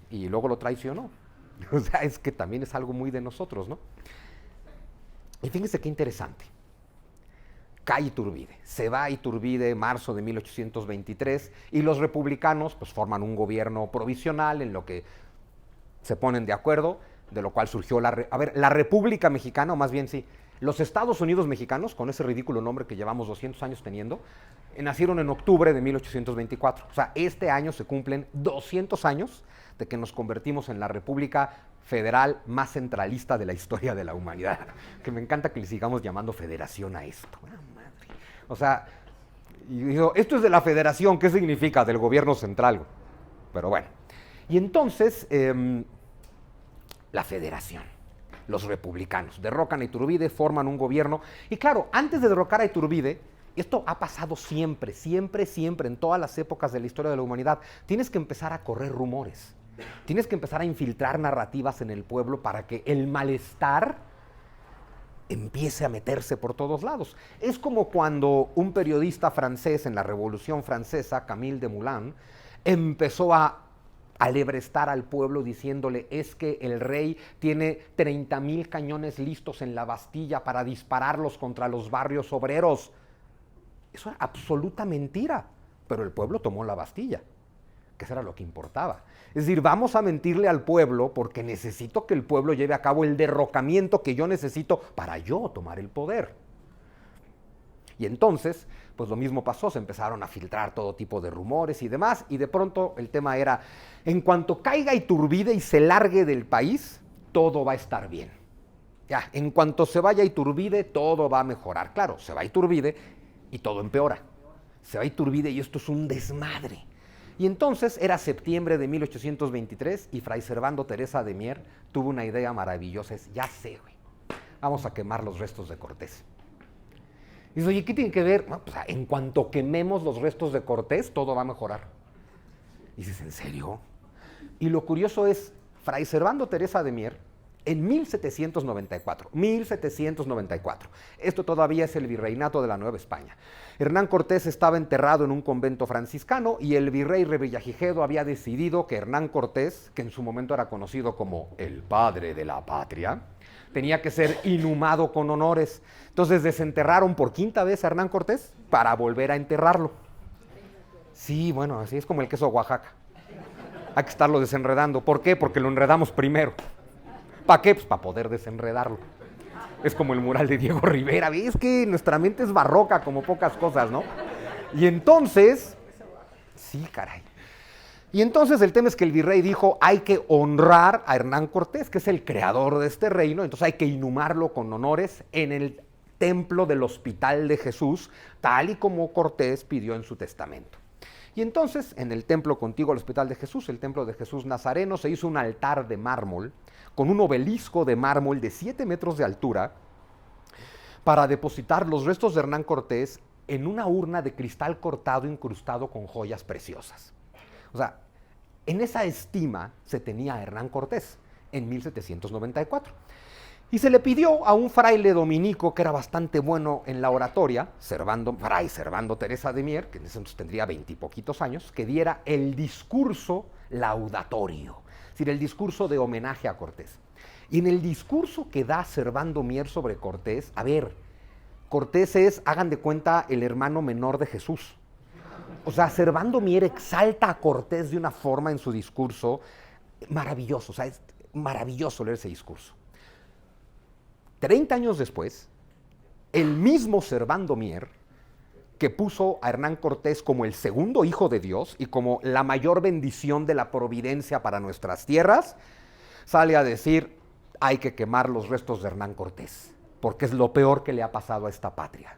y luego lo traicionó. O sea, es que también es algo muy de nosotros, ¿no? Y fíjense qué interesante. Cae Iturbide, se va Iturbide en marzo de 1823 y los republicanos pues forman un gobierno provisional en lo que se ponen de acuerdo, de lo cual surgió la República Mexicana, o más bien sí, los Estados Unidos mexicanos, con ese ridículo nombre que llevamos 200 años teniendo, nacieron en octubre de 1824. O sea, este año se cumplen 200 años de que nos convertimos en la República Federal más centralista de la historia de la humanidad. Que me encanta que le sigamos llamando federación a esto. O sea, y digo, esto es de la federación, ¿qué significa? Del gobierno central. Pero bueno. Y entonces, la federación, los republicanos, derrocan a Iturbide, forman un gobierno. Y claro, antes de derrocar a Iturbide, esto ha pasado siempre, siempre, siempre, en todas las épocas de la historia de la humanidad, tienes que empezar a correr rumores. Tienes que empezar a infiltrar narrativas en el pueblo para que el malestar empiece a meterse por todos lados. Es como cuando un periodista francés en la Revolución Francesa, Camille Desmoulins, empezó a alebrestar al pueblo diciéndole es que el rey tiene 30,000 cañones listos en la Bastilla para dispararlos contra los barrios obreros. Eso era absoluta mentira, pero el pueblo tomó la Bastilla, que eso era lo que importaba. Es decir, vamos a mentirle al pueblo porque necesito que el pueblo lleve a cabo el derrocamiento que yo necesito para yo tomar el poder. Y entonces, pues lo mismo pasó, se empezaron a filtrar todo tipo de rumores y demás, y de pronto el tema era, en cuanto caiga Iturbide y se largue del país, todo va a estar bien. Ya, en cuanto se vaya Iturbide, todo va a mejorar. Claro, se va Iturbide y todo empeora. Se va Iturbide y esto es un desmadre. Y entonces era septiembre de 1823 y Fray Servando Teresa de Mier tuvo una idea maravillosa. Es, ya sé, güey, vamos a quemar los restos de Cortés. Y dice, oye, ¿qué tiene que ver? No, pues, en cuanto quememos los restos de Cortés, todo va a mejorar. Y dices, ¿en serio? Y lo curioso es, Fray Servando Teresa de Mier, en 1794, esto todavía es el virreinato de la Nueva España. Hernán Cortés estaba enterrado en un convento franciscano y el virrey Revillagigedo había decidido que Hernán Cortés, que en su momento era conocido como el padre de la patria, tenía que ser inhumado con honores. Entonces desenterraron por quinta vez a Hernán Cortés para volver a enterrarlo. Sí, bueno, así es como el queso Oaxaca. Hay que estarlo desenredando. ¿Por qué? Porque lo enredamos primero. ¿Para qué? Pues para poder desenredarlo. Es como el mural de Diego Rivera. ¿Ves que nuestra mente es barroca como pocas cosas, no? Y entonces, sí, caray. Y entonces el tema es que el virrey dijo, hay que honrar a Hernán Cortés, que es el creador de este reino, entonces hay que inhumarlo con honores en el templo del Hospital de Jesús, tal y como Cortés pidió en su testamento. Y entonces, en el templo contiguo al Hospital de Jesús, el templo de Jesús Nazareno, se hizo un altar de mármol con un obelisco de mármol de 7 metros de altura para depositar los restos de Hernán Cortés en una urna de cristal cortado incrustado con joyas preciosas. O sea, en esa estima se tenía a Hernán Cortés en 1794. Y se le pidió a un fraile dominico que era bastante bueno en la oratoria, Fray Servando Teresa de Mier, que en ese entonces tendría 20 y poquitos años, que diera el discurso laudatorio, es decir, el discurso de homenaje a Cortés. Y en el discurso que da Servando Mier sobre Cortés, a ver, Cortés es, hagan de cuenta, el hermano menor de Jesús. O sea, Servando Mier exalta a Cortés de una forma en su discurso maravilloso, o sea, es maravilloso leer ese discurso. 30 años después, el mismo Servando Mier, que puso a Hernán Cortés como el segundo hijo de Dios y como la mayor bendición de la providencia para nuestras tierras, sale a decir, hay que quemar los restos de Hernán Cortés, porque es lo peor que le ha pasado a esta patria.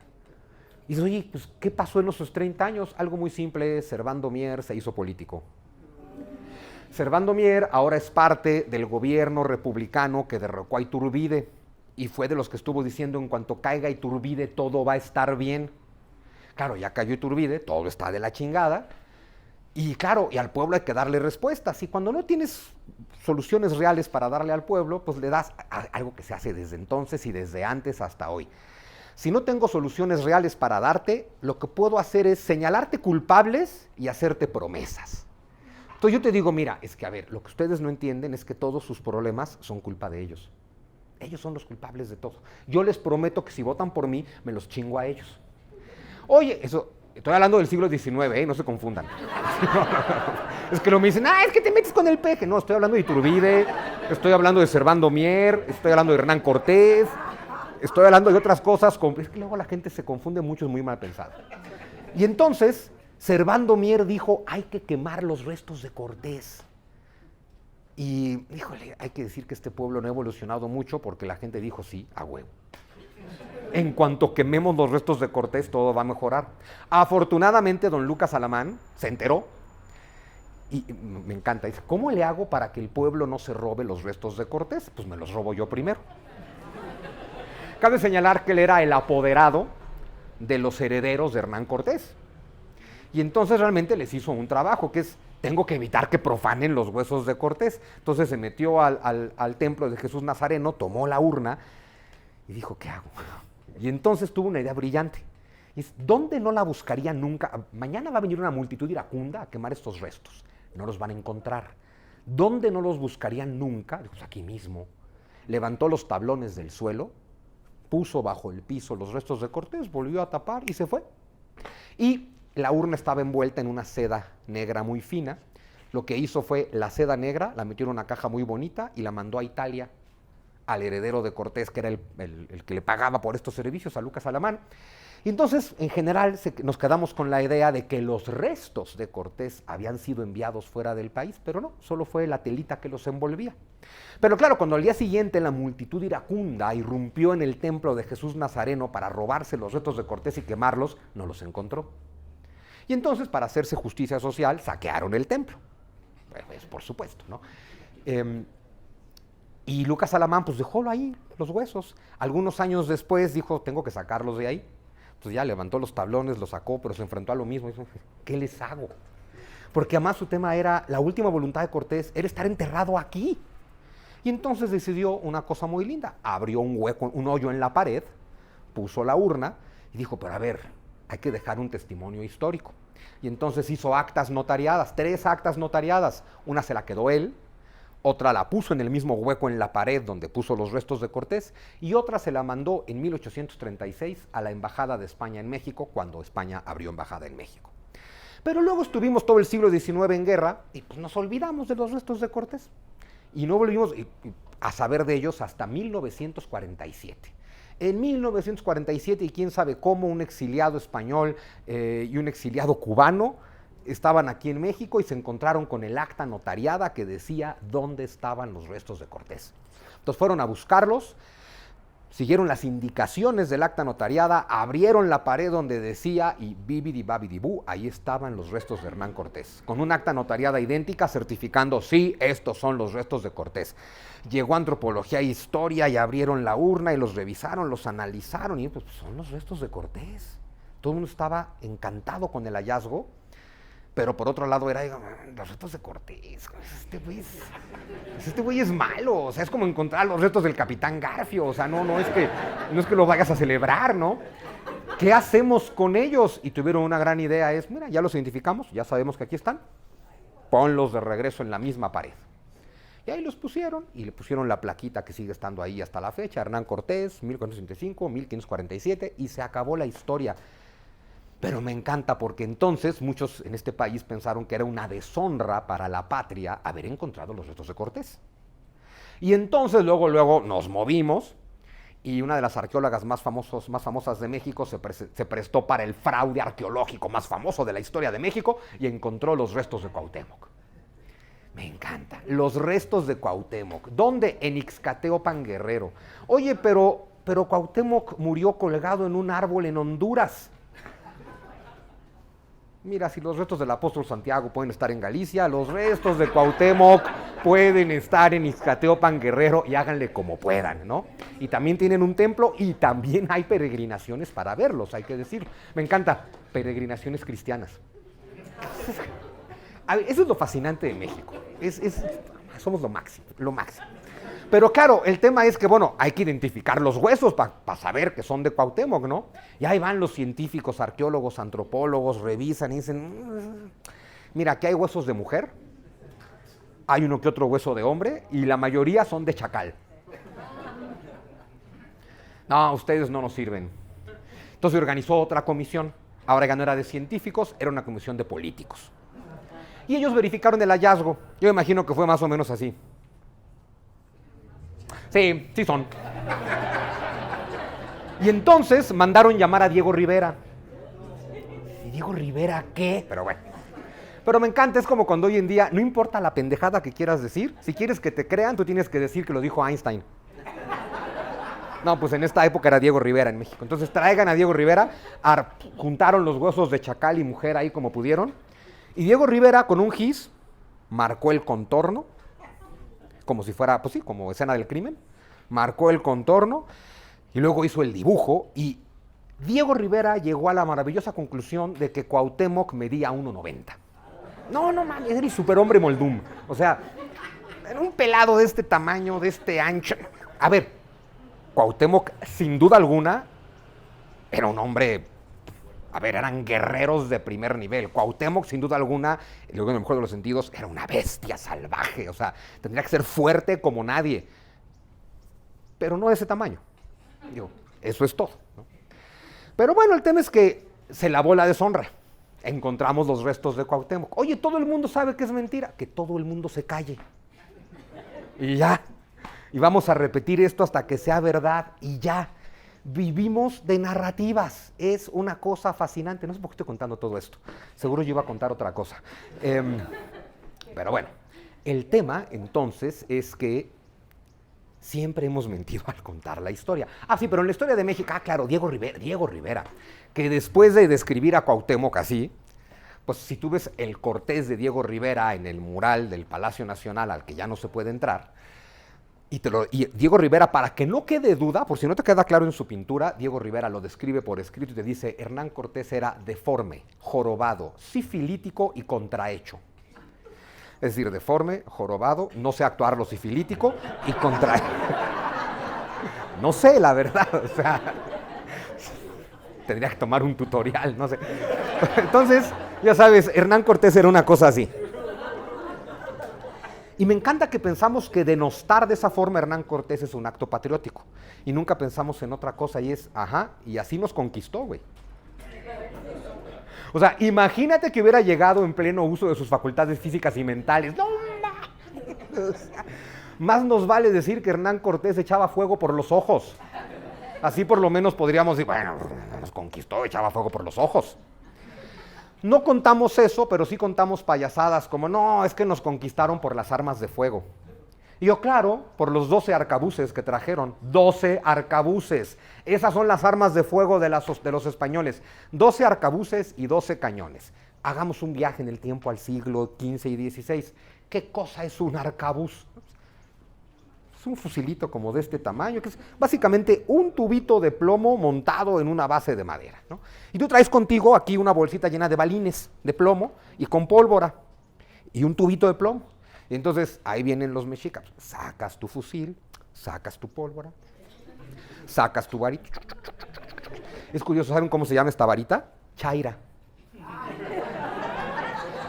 Y dice, oye, pues, ¿qué pasó en esos 30 años? Algo muy simple, Servando Mier se hizo político. Servando Mier ahora es parte del gobierno republicano que derrocó a Iturbide y fue de los que estuvo diciendo en cuanto caiga Iturbide todo va a estar bien. Claro, ya cayó Iturbide, todo está de la chingada. Y claro, y al pueblo hay que darle respuestas. Y cuando no tienes soluciones reales para darle al pueblo, pues le das algo que se hace desde entonces y desde antes hasta hoy. Si no tengo soluciones reales para darte, lo que puedo hacer es señalarte culpables y hacerte promesas. Entonces yo te digo, mira, es que a ver, lo que ustedes no entienden es que todos sus problemas son culpa de ellos. Ellos son los culpables de todo. Yo les prometo que si votan por mí, me los chingo a ellos. Oye, eso, estoy hablando del siglo XIX, no se confundan. Es que lo me dicen, es que te metes con el peje. No, estoy hablando de Iturbide, estoy hablando de Servando Mier, estoy hablando de Hernán Cortés, estoy hablando de otras cosas. Es que luego la gente se confunde mucho, es muy mal pensado. Y entonces, Servando Mier dijo, hay que quemar los restos de Cortés. Y, híjole, hay que decir que este pueblo no ha evolucionado mucho porque la gente dijo, sí, a huevo. En cuanto quememos los restos de Cortés, todo va a mejorar. Afortunadamente, don Lucas Alamán se enteró y me encanta. Dice, ¿cómo le hago para que el pueblo no se robe los restos de Cortés? Pues me los robo yo primero. Cabe señalar que él era el apoderado de los herederos de Hernán Cortés. Y entonces realmente les hizo un trabajo, que es, tengo que evitar que profanen los huesos de Cortés. Entonces se metió al templo de Jesús Nazareno, tomó la urna y dijo, ¿qué hago? Y entonces tuvo una idea brillante. Y es, ¿dónde no la buscaría nunca? Mañana va a venir una multitud iracunda a quemar estos restos. No los van a encontrar. ¿Dónde no los buscarían nunca? Pues aquí mismo. Levantó los tablones del suelo, puso bajo el piso los restos de Cortés, volvió a tapar y se fue. Y la urna estaba envuelta en una seda negra muy fina. Lo que hizo fue la seda negra, la metió en una caja muy bonita y la mandó a Italia al heredero de Cortés, que era el que le pagaba por estos servicios, a Lucas Alamán. Y entonces, en general, nos quedamos con la idea de que los restos de Cortés habían sido enviados fuera del país, pero no, solo fue la telita que los envolvía. Pero claro, cuando al día siguiente la multitud iracunda irrumpió en el templo de Jesús Nazareno para robarse los restos de Cortés y quemarlos, no los encontró. Y entonces, para hacerse justicia social, saquearon el templo. Pues, por supuesto, ¿no? Y Lucas Alamán, pues dejólo ahí, los huesos. Algunos años después dijo, tengo que sacarlos de ahí. Entonces ya levantó los tablones, los sacó, pero se enfrentó a lo mismo. Dijo, ¿qué les hago? Porque además su tema era, la última voluntad de Cortés era estar enterrado aquí. Y entonces decidió una cosa muy linda. Abrió un hueco, un hoyo en la pared, puso la urna y dijo, pero a ver, hay que dejar un testimonio histórico. Y entonces hizo actas notariadas, 3 actas notariadas. Una se la quedó él, otra la puso en el mismo hueco en la pared donde puso los restos de Cortés, y otra se la mandó en 1836 a la Embajada de España en México, cuando España abrió embajada en México. Pero luego estuvimos todo el siglo XIX en guerra y pues nos olvidamos de los restos de Cortés. Y no volvimos a saber de ellos hasta 1947. En 1947, y quién sabe cómo, un exiliado español y un exiliado cubano estaban aquí en México y se encontraron con el acta notariada que decía dónde estaban los restos de Cortés. Entonces fueron a buscarlos, siguieron las indicaciones del acta notariada, abrieron la pared donde decía y bibidi babidi bu, ahí estaban los restos de Hernán Cortés, con un acta notariada idéntica certificando, sí, estos son los restos de Cortés. Llegó Antropología e Historia y abrieron la urna y los revisaron, los analizaron y pues son los restos de Cortés. Todo el mundo estaba encantado con el hallazgo. Pero por otro lado era, los restos de Cortés, este güey es malo, o sea, es como encontrar los restos del Capitán Garfio, o sea, no es que lo vayas a celebrar, ¿no? ¿Qué hacemos con ellos? Y tuvieron una gran idea, es, mira, ya los identificamos, ya sabemos que aquí están, ponlos de regreso en la misma pared. Y ahí los pusieron, y le pusieron la plaquita que sigue estando ahí hasta la fecha, Hernán Cortés, 1465, 1547, y se acabó la historia. Pero me encanta porque entonces muchos en este país pensaron que era una deshonra para la patria haber encontrado los restos de Cortés. Y entonces luego nos movimos y una de las arqueólogas más famosas de México se prestó para el fraude arqueológico más famoso de la historia de México y encontró los restos de Cuauhtémoc. Me encanta, los restos de Cuauhtémoc. ¿Dónde? En Ixcateopan, Guerrero. Oye, pero Cuauhtémoc murió colgado en un árbol en Honduras. Mira, si los restos del apóstol Santiago pueden estar en Galicia, los restos de Cuauhtémoc pueden estar en Ixcateopan, Guerrero, y háganle como puedan, ¿no? Y también tienen un templo y también hay peregrinaciones para verlos, hay que decirlo. Me encanta, peregrinaciones cristianas. Eso es lo fascinante de México. Somos lo máximo, lo máximo. Pero claro, el tema es que, bueno, hay que identificar los huesos para saber que son de Cuauhtémoc, ¿no? Y ahí van los científicos, arqueólogos, antropólogos, revisan y dicen, mira, aquí hay huesos de mujer, hay uno que otro hueso de hombre, y la mayoría son de chacal. No, ustedes no nos sirven. Entonces organizó otra comisión, ahora ya no era de científicos, era una comisión de políticos. Y ellos verificaron el hallazgo. Yo imagino que fue más o menos así. Sí, sí son. Y entonces mandaron llamar a Diego Rivera. ¿Y Diego Rivera qué? Pero bueno. Pero me encanta, es como cuando hoy en día, no importa la pendejada que quieras decir, si quieres que te crean, tú tienes que decir que lo dijo Einstein. No, pues en esta época era Diego Rivera en México. Entonces traigan a Diego Rivera, juntaron los huesos de chacal y mujer ahí como pudieron, y Diego Rivera con un gis marcó el contorno, como si fuera, pues sí, como escena del crimen, marcó el contorno y luego hizo el dibujo, y Diego Rivera llegó a la maravillosa conclusión de que Cuauhtémoc medía 1.90. No mames, era el superhombre Moldum. O sea, era un pelado de este tamaño, de este ancho. A ver, Cuauhtémoc, sin duda alguna, era un hombre, a ver, eran guerreros de primer nivel. Cuauhtémoc, sin duda alguna, en el mejor de los sentidos, era una bestia salvaje. O sea, tendría que ser fuerte como nadie. Pero no de ese tamaño. Digo, eso es todo, ¿no? Pero bueno, el tema es que se lavó la deshonra. Encontramos los restos de Cuauhtémoc. Oye, todo el mundo sabe que es mentira. Que todo el mundo se calle. Y ya. Y vamos a repetir esto hasta que sea verdad. Y ya. Vivimos de narrativas. Es una cosa fascinante. No sé por qué estoy contando todo esto. Seguro yo iba a contar otra cosa. Pero bueno. El tema, entonces, es que siempre hemos mentido al contar la historia. Ah, sí, pero en la historia de México, claro, Diego Rivera, que después de describir a Cuauhtémoc así, pues si tú ves el Cortés de Diego Rivera en el mural del Palacio Nacional al que ya no se puede entrar, y Diego Rivera, para que no quede duda, por si no te queda claro en su pintura, Diego Rivera lo describe por escrito y te dice, Hernán Cortés era deforme, jorobado, sifilítico y contrahecho. Es decir, deforme, jorobado, no sé actuar lo sifilítico y contrahecho. No sé, la verdad, o sea, tendría que tomar un tutorial, no sé. Entonces, ya sabes, Hernán Cortés era una cosa así. Y me encanta que pensamos que denostar de esa forma a Hernán Cortés es un acto patriótico. Y nunca pensamos en otra cosa y es, y así nos conquistó, güey. O sea, imagínate que hubiera llegado en pleno uso de sus facultades físicas y mentales. ¡No, o sea, más nos vale decir que Hernán Cortés echaba fuego por los ojos. Así por lo menos podríamos decir, bueno, nos conquistó, echaba fuego por los ojos. No contamos eso, pero sí contamos payasadas como, no, es que nos conquistaron por las armas de fuego. Y yo, claro, por los 12 arcabuces que trajeron. 12 arcabuces. Esas son las armas de fuego de los españoles. 12 arcabuces y 12 cañones. Hagamos un viaje en el tiempo al siglo XV y XVI. ¿Qué cosa es un arcabuz? Es un fusilito como de este tamaño, que es básicamente un tubito de plomo montado en una base de madera, ¿no? Y tú traes contigo aquí una bolsita llena de balines de plomo y con pólvora y un tubito de plomo. Y entonces ahí vienen los mexicas. Sacas tu fusil, sacas tu pólvora, sacas tu varita. Es curioso, ¿saben cómo se llama esta varita? Chaira.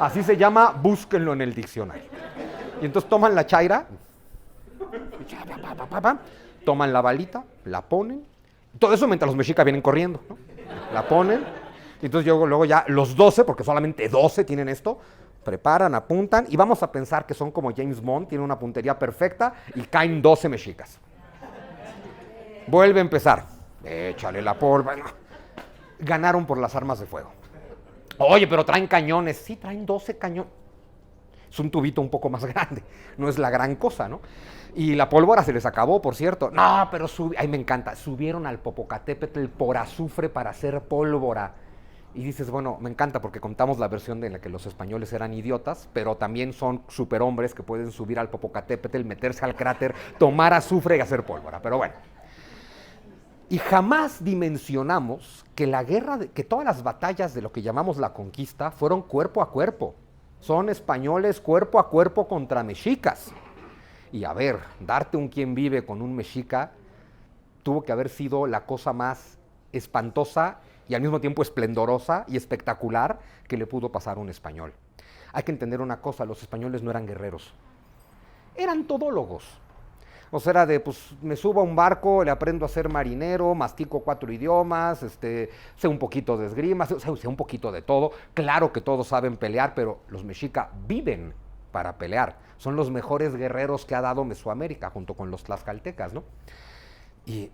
Así se llama, búsquenlo en el diccionario. Y entonces toman la chaira, toman la balita, la ponen. Todo eso mientras los mexicas vienen corriendo, ¿no? La ponen. Y entonces luego ya los 12, porque solamente 12 tienen esto, preparan, apuntan, y vamos a pensar que son como James Bond, tienen una puntería perfecta, y caen 12 mexicas. Vuelve a empezar. Échale la pólvora. Ganaron por las armas de fuego. Oye, pero traen cañones. Sí, traen 12 cañones. Es un tubito un poco más grande. No es la gran cosa, ¿no? Y la pólvora se les acabó, por cierto. No, pero ay, me encanta. Subieron al Popocatépetl por azufre para hacer pólvora. Y dices, bueno, me encanta porque contamos la versión en la que los españoles eran idiotas, pero también son superhombres que pueden subir al Popocatépetl, meterse al cráter, tomar azufre y hacer pólvora. Pero bueno. Y jamás dimensionamos que la guerra, que todas las batallas de lo que llamamos la conquista fueron cuerpo a cuerpo. Son españoles cuerpo a cuerpo contra mexicas. Y a ver, darte un quien vive con un mexica tuvo que haber sido la cosa más espantosa y al mismo tiempo esplendorosa y espectacular que le pudo pasar a un español. Hay que entender una cosa, los españoles no eran guerreros, eran todólogos. O sea, era de, pues, me subo a un barco, le aprendo a ser marinero, mastico 4 idiomas, sé un poquito de esgrima, sé un poquito de todo. Claro que todos saben pelear, pero los mexica viven para pelear. Son los mejores guerreros que ha dado Mesoamérica, junto con los tlaxcaltecas, ¿no? Y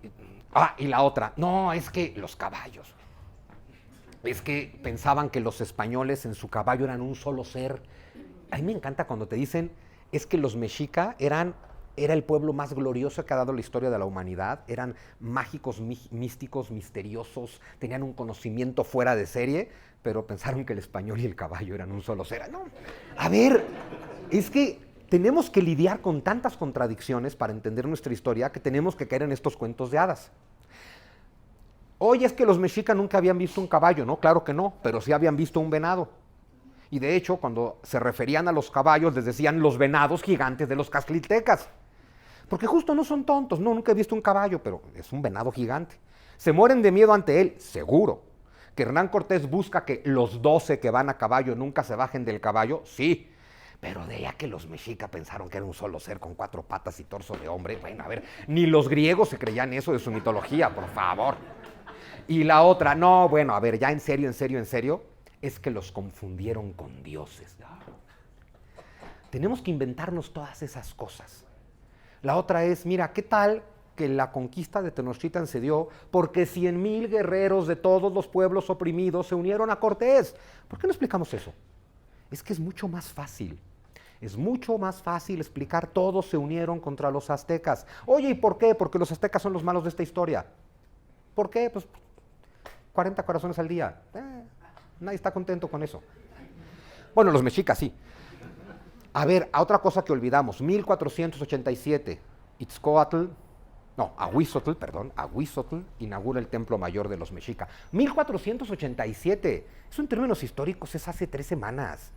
la otra, no, es que los caballos. Es que pensaban que los españoles en su caballo eran un solo ser. A mí me encanta cuando te dicen, es que los mexica era el pueblo más glorioso que ha dado la historia de la humanidad, eran mágicos, místicos, misteriosos, tenían un conocimiento fuera de serie, pero pensaron que el español y el caballo eran un solo ser. No, a ver, es que tenemos que lidiar con tantas contradicciones para entender nuestra historia que tenemos que caer en estos cuentos de hadas. Oye, es que los mexicas nunca habían visto un caballo, ¿no? Claro que no, pero sí habían visto un venado. Y de hecho, cuando se referían a los caballos, les decían los venados gigantes de los casclitecas. Porque justo no son tontos, no, nunca he visto un caballo, pero es un venado gigante. ¿Se mueren de miedo ante él? Seguro. ¿Que Hernán Cortés busca que los 12 que van a caballo nunca se bajen del caballo? Sí. Pero de ya que los mexicas pensaron que era un solo ser con 4 patas y torso de hombre, bueno, a ver, ni los griegos se creían eso de su mitología, por favor. Y la otra, no, bueno, a ver, ya en serio, es que los confundieron con dioses. Tenemos que inventarnos todas esas cosas. La otra es, mira, ¿qué tal que la conquista de Tenochtitlan se dio porque 100,000 guerreros de todos los pueblos oprimidos se unieron a Cortés? ¿Por qué no explicamos eso? Es que es mucho más fácil. Es mucho más fácil explicar, todos se unieron contra los aztecas. Oye, ¿y por qué? Porque los aztecas son los malos de esta historia. ¿Por qué? Pues 40 corazones al día. Nadie está contento con eso. Bueno, los mexicas sí. A ver, a otra cosa que olvidamos. 1487, Ahuizotl inaugura el Templo Mayor de los mexicas. 1487. Eso en términos históricos es hace 3 semanas.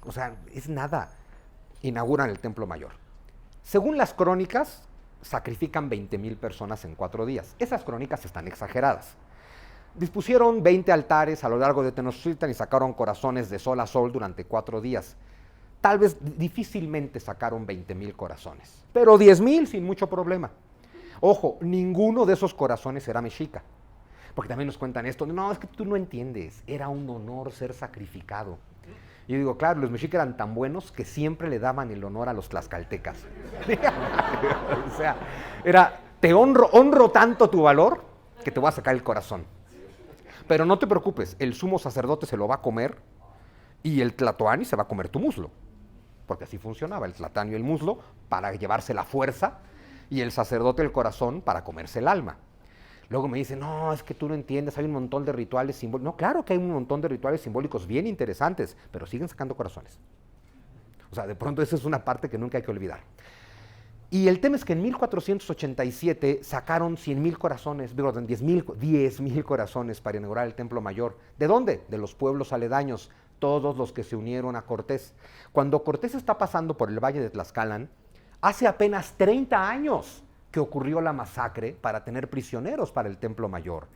O sea, es nada. Inauguran el Templo Mayor. Según las crónicas, sacrifican 20,000 personas en 4 días. Esas crónicas están exageradas. Dispusieron 20 altares a lo largo de Tenochtitlan y sacaron corazones de sol a sol durante 4 días. Tal vez difícilmente sacaron 20,000 corazones, pero 10,000 sin mucho problema. Ojo, ninguno de esos corazones era mexica, porque también nos cuentan esto, no, es que tú no entiendes, era un honor ser sacrificado. Y yo digo, claro, los mexicas eran tan buenos que siempre le daban el honor a los tlaxcaltecas. O sea, era, te honro tanto tu valor que te voy a sacar el corazón. Pero no te preocupes, el sumo sacerdote se lo va a comer y el tlatoani se va a comer tu muslo. Porque así funcionaba, el tlatoani el muslo para llevarse la fuerza y el sacerdote el corazón para comerse el alma. Luego me dicen, no, es que tú no entiendes, hay un montón de rituales simbólicos. No, claro que hay un montón de rituales simbólicos bien interesantes, pero siguen sacando corazones. O sea, de pronto esa es una parte que nunca hay que olvidar. Y el tema es que en 1487 sacaron 100,000 corazones, perdón, 10,000 corazones para inaugurar el Templo Mayor. ¿De dónde? De los pueblos aledaños, todos los que se unieron a Cortés. Cuando Cortés está pasando por el Valle de Tlaxcalan, hace apenas 30 años que ocurrió la masacre para tener prisioneros para el Templo Mayor.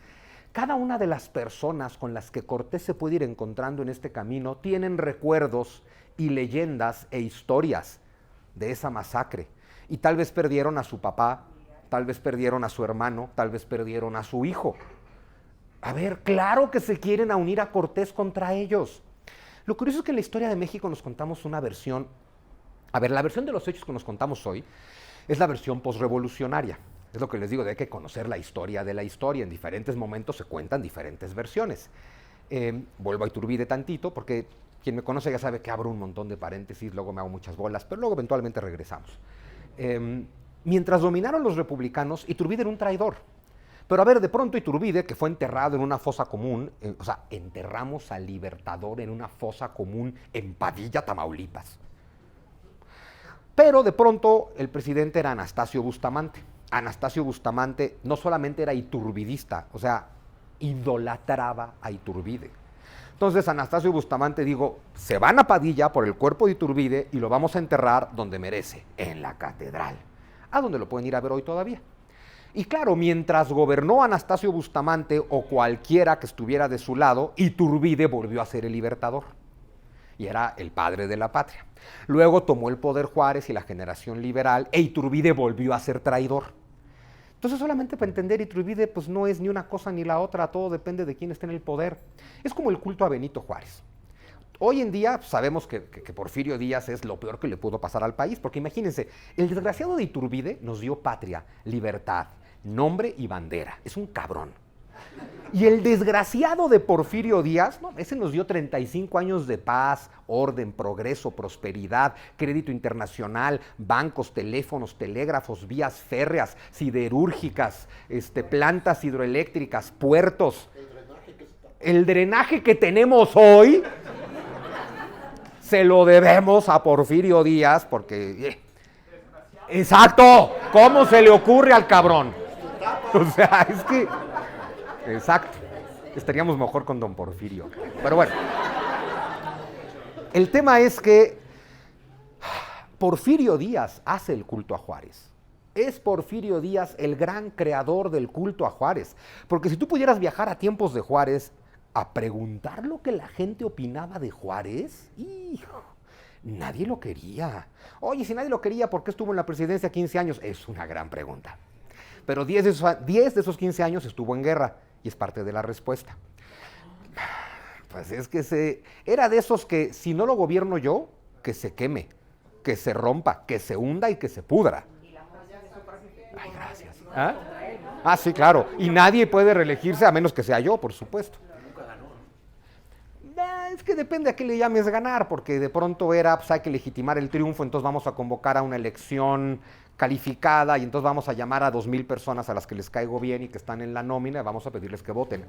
Cada una de las personas con las que Cortés se puede ir encontrando en este camino tienen recuerdos y leyendas e historias de esa masacre. Y tal vez perdieron a su papá, tal vez perdieron a su hermano, tal vez perdieron a su hijo. A ver, claro que se quieren unir a Cortés contra ellos. Lo curioso es que en la historia de México nos contamos una versión. A ver, la versión de los hechos que nos contamos hoy es la versión posrevolucionaria. Es lo que les digo, de hay que conocer la historia de la historia. En diferentes momentos se cuentan diferentes versiones. Vuelvo a Iturbide tantito, porque quien me conoce ya sabe que abro un montón de paréntesis, luego me hago muchas bolas, pero luego eventualmente regresamos. Mientras dominaron los republicanos, Iturbide era un traidor. Pero a ver, de pronto Iturbide, que fue enterrado en una fosa común, o sea, enterramos al Libertador en una fosa común en Padilla, Tamaulipas. Pero de pronto el presidente era Anastasio Bustamante. Anastasio Bustamante no solamente era iturbidista, o sea, idolatraba a Iturbide. Entonces Anastasio Bustamante dijo, se van a Padilla por el cuerpo de Iturbide y lo vamos a enterrar donde merece, en la catedral, a donde lo pueden ir a ver hoy todavía. Y claro, mientras gobernó Anastasio Bustamante o cualquiera que estuviera de su lado, Iturbide volvió a ser el libertador. Y era el padre de la patria. Luego tomó el poder Juárez y la generación liberal, e Iturbide volvió a ser traidor. Entonces, solamente para entender, Iturbide pues no es ni una cosa ni la otra, todo depende de quién esté en el poder. Es como el culto a Benito Juárez. Hoy en día sabemos que Porfirio Díaz es lo peor que le pudo pasar al país, porque imagínense, el desgraciado de Iturbide nos dio patria, libertad, nombre y bandera. Es un cabrón. Y el desgraciado de Porfirio Díaz, no, ese nos dio 35 años de paz, orden, progreso, prosperidad, crédito internacional, bancos, teléfonos, telégrafos, vías férreas, siderúrgicas, plantas hidroeléctricas, puertos. El drenaje que tenemos hoy se lo debemos a Porfirio Díaz porque... ¡Exacto! ¿Cómo se le ocurre al cabrón? O sea, es que... Exacto. Estaríamos mejor con don Porfirio. Pero bueno. El tema es que Porfirio Díaz hace el culto a Juárez. Es Porfirio Díaz el gran creador del culto a Juárez. Porque si tú pudieras viajar a tiempos de Juárez a preguntar lo que la gente opinaba de Juárez, hijo, nadie lo quería. Oye, si nadie lo quería, ¿por qué estuvo en la presidencia 15 años? Es una gran pregunta. Pero 10 de esos 15 años estuvo en guerra. Y es parte de la respuesta. Pues es que era de esos que si no lo gobierno yo, que se queme, que se rompa, que se hunda y que se pudra. Ay, gracias. ¿Ah? Ah, sí, claro. Y nadie puede reelegirse a menos que sea yo, por supuesto. Es que depende a qué le llames ganar, porque de pronto era, pues hay que legitimar el triunfo, entonces vamos a convocar a una elección calificada y entonces vamos a llamar a 2,000 personas a las que les caigo bien y que están en la nómina y vamos a pedirles que voten.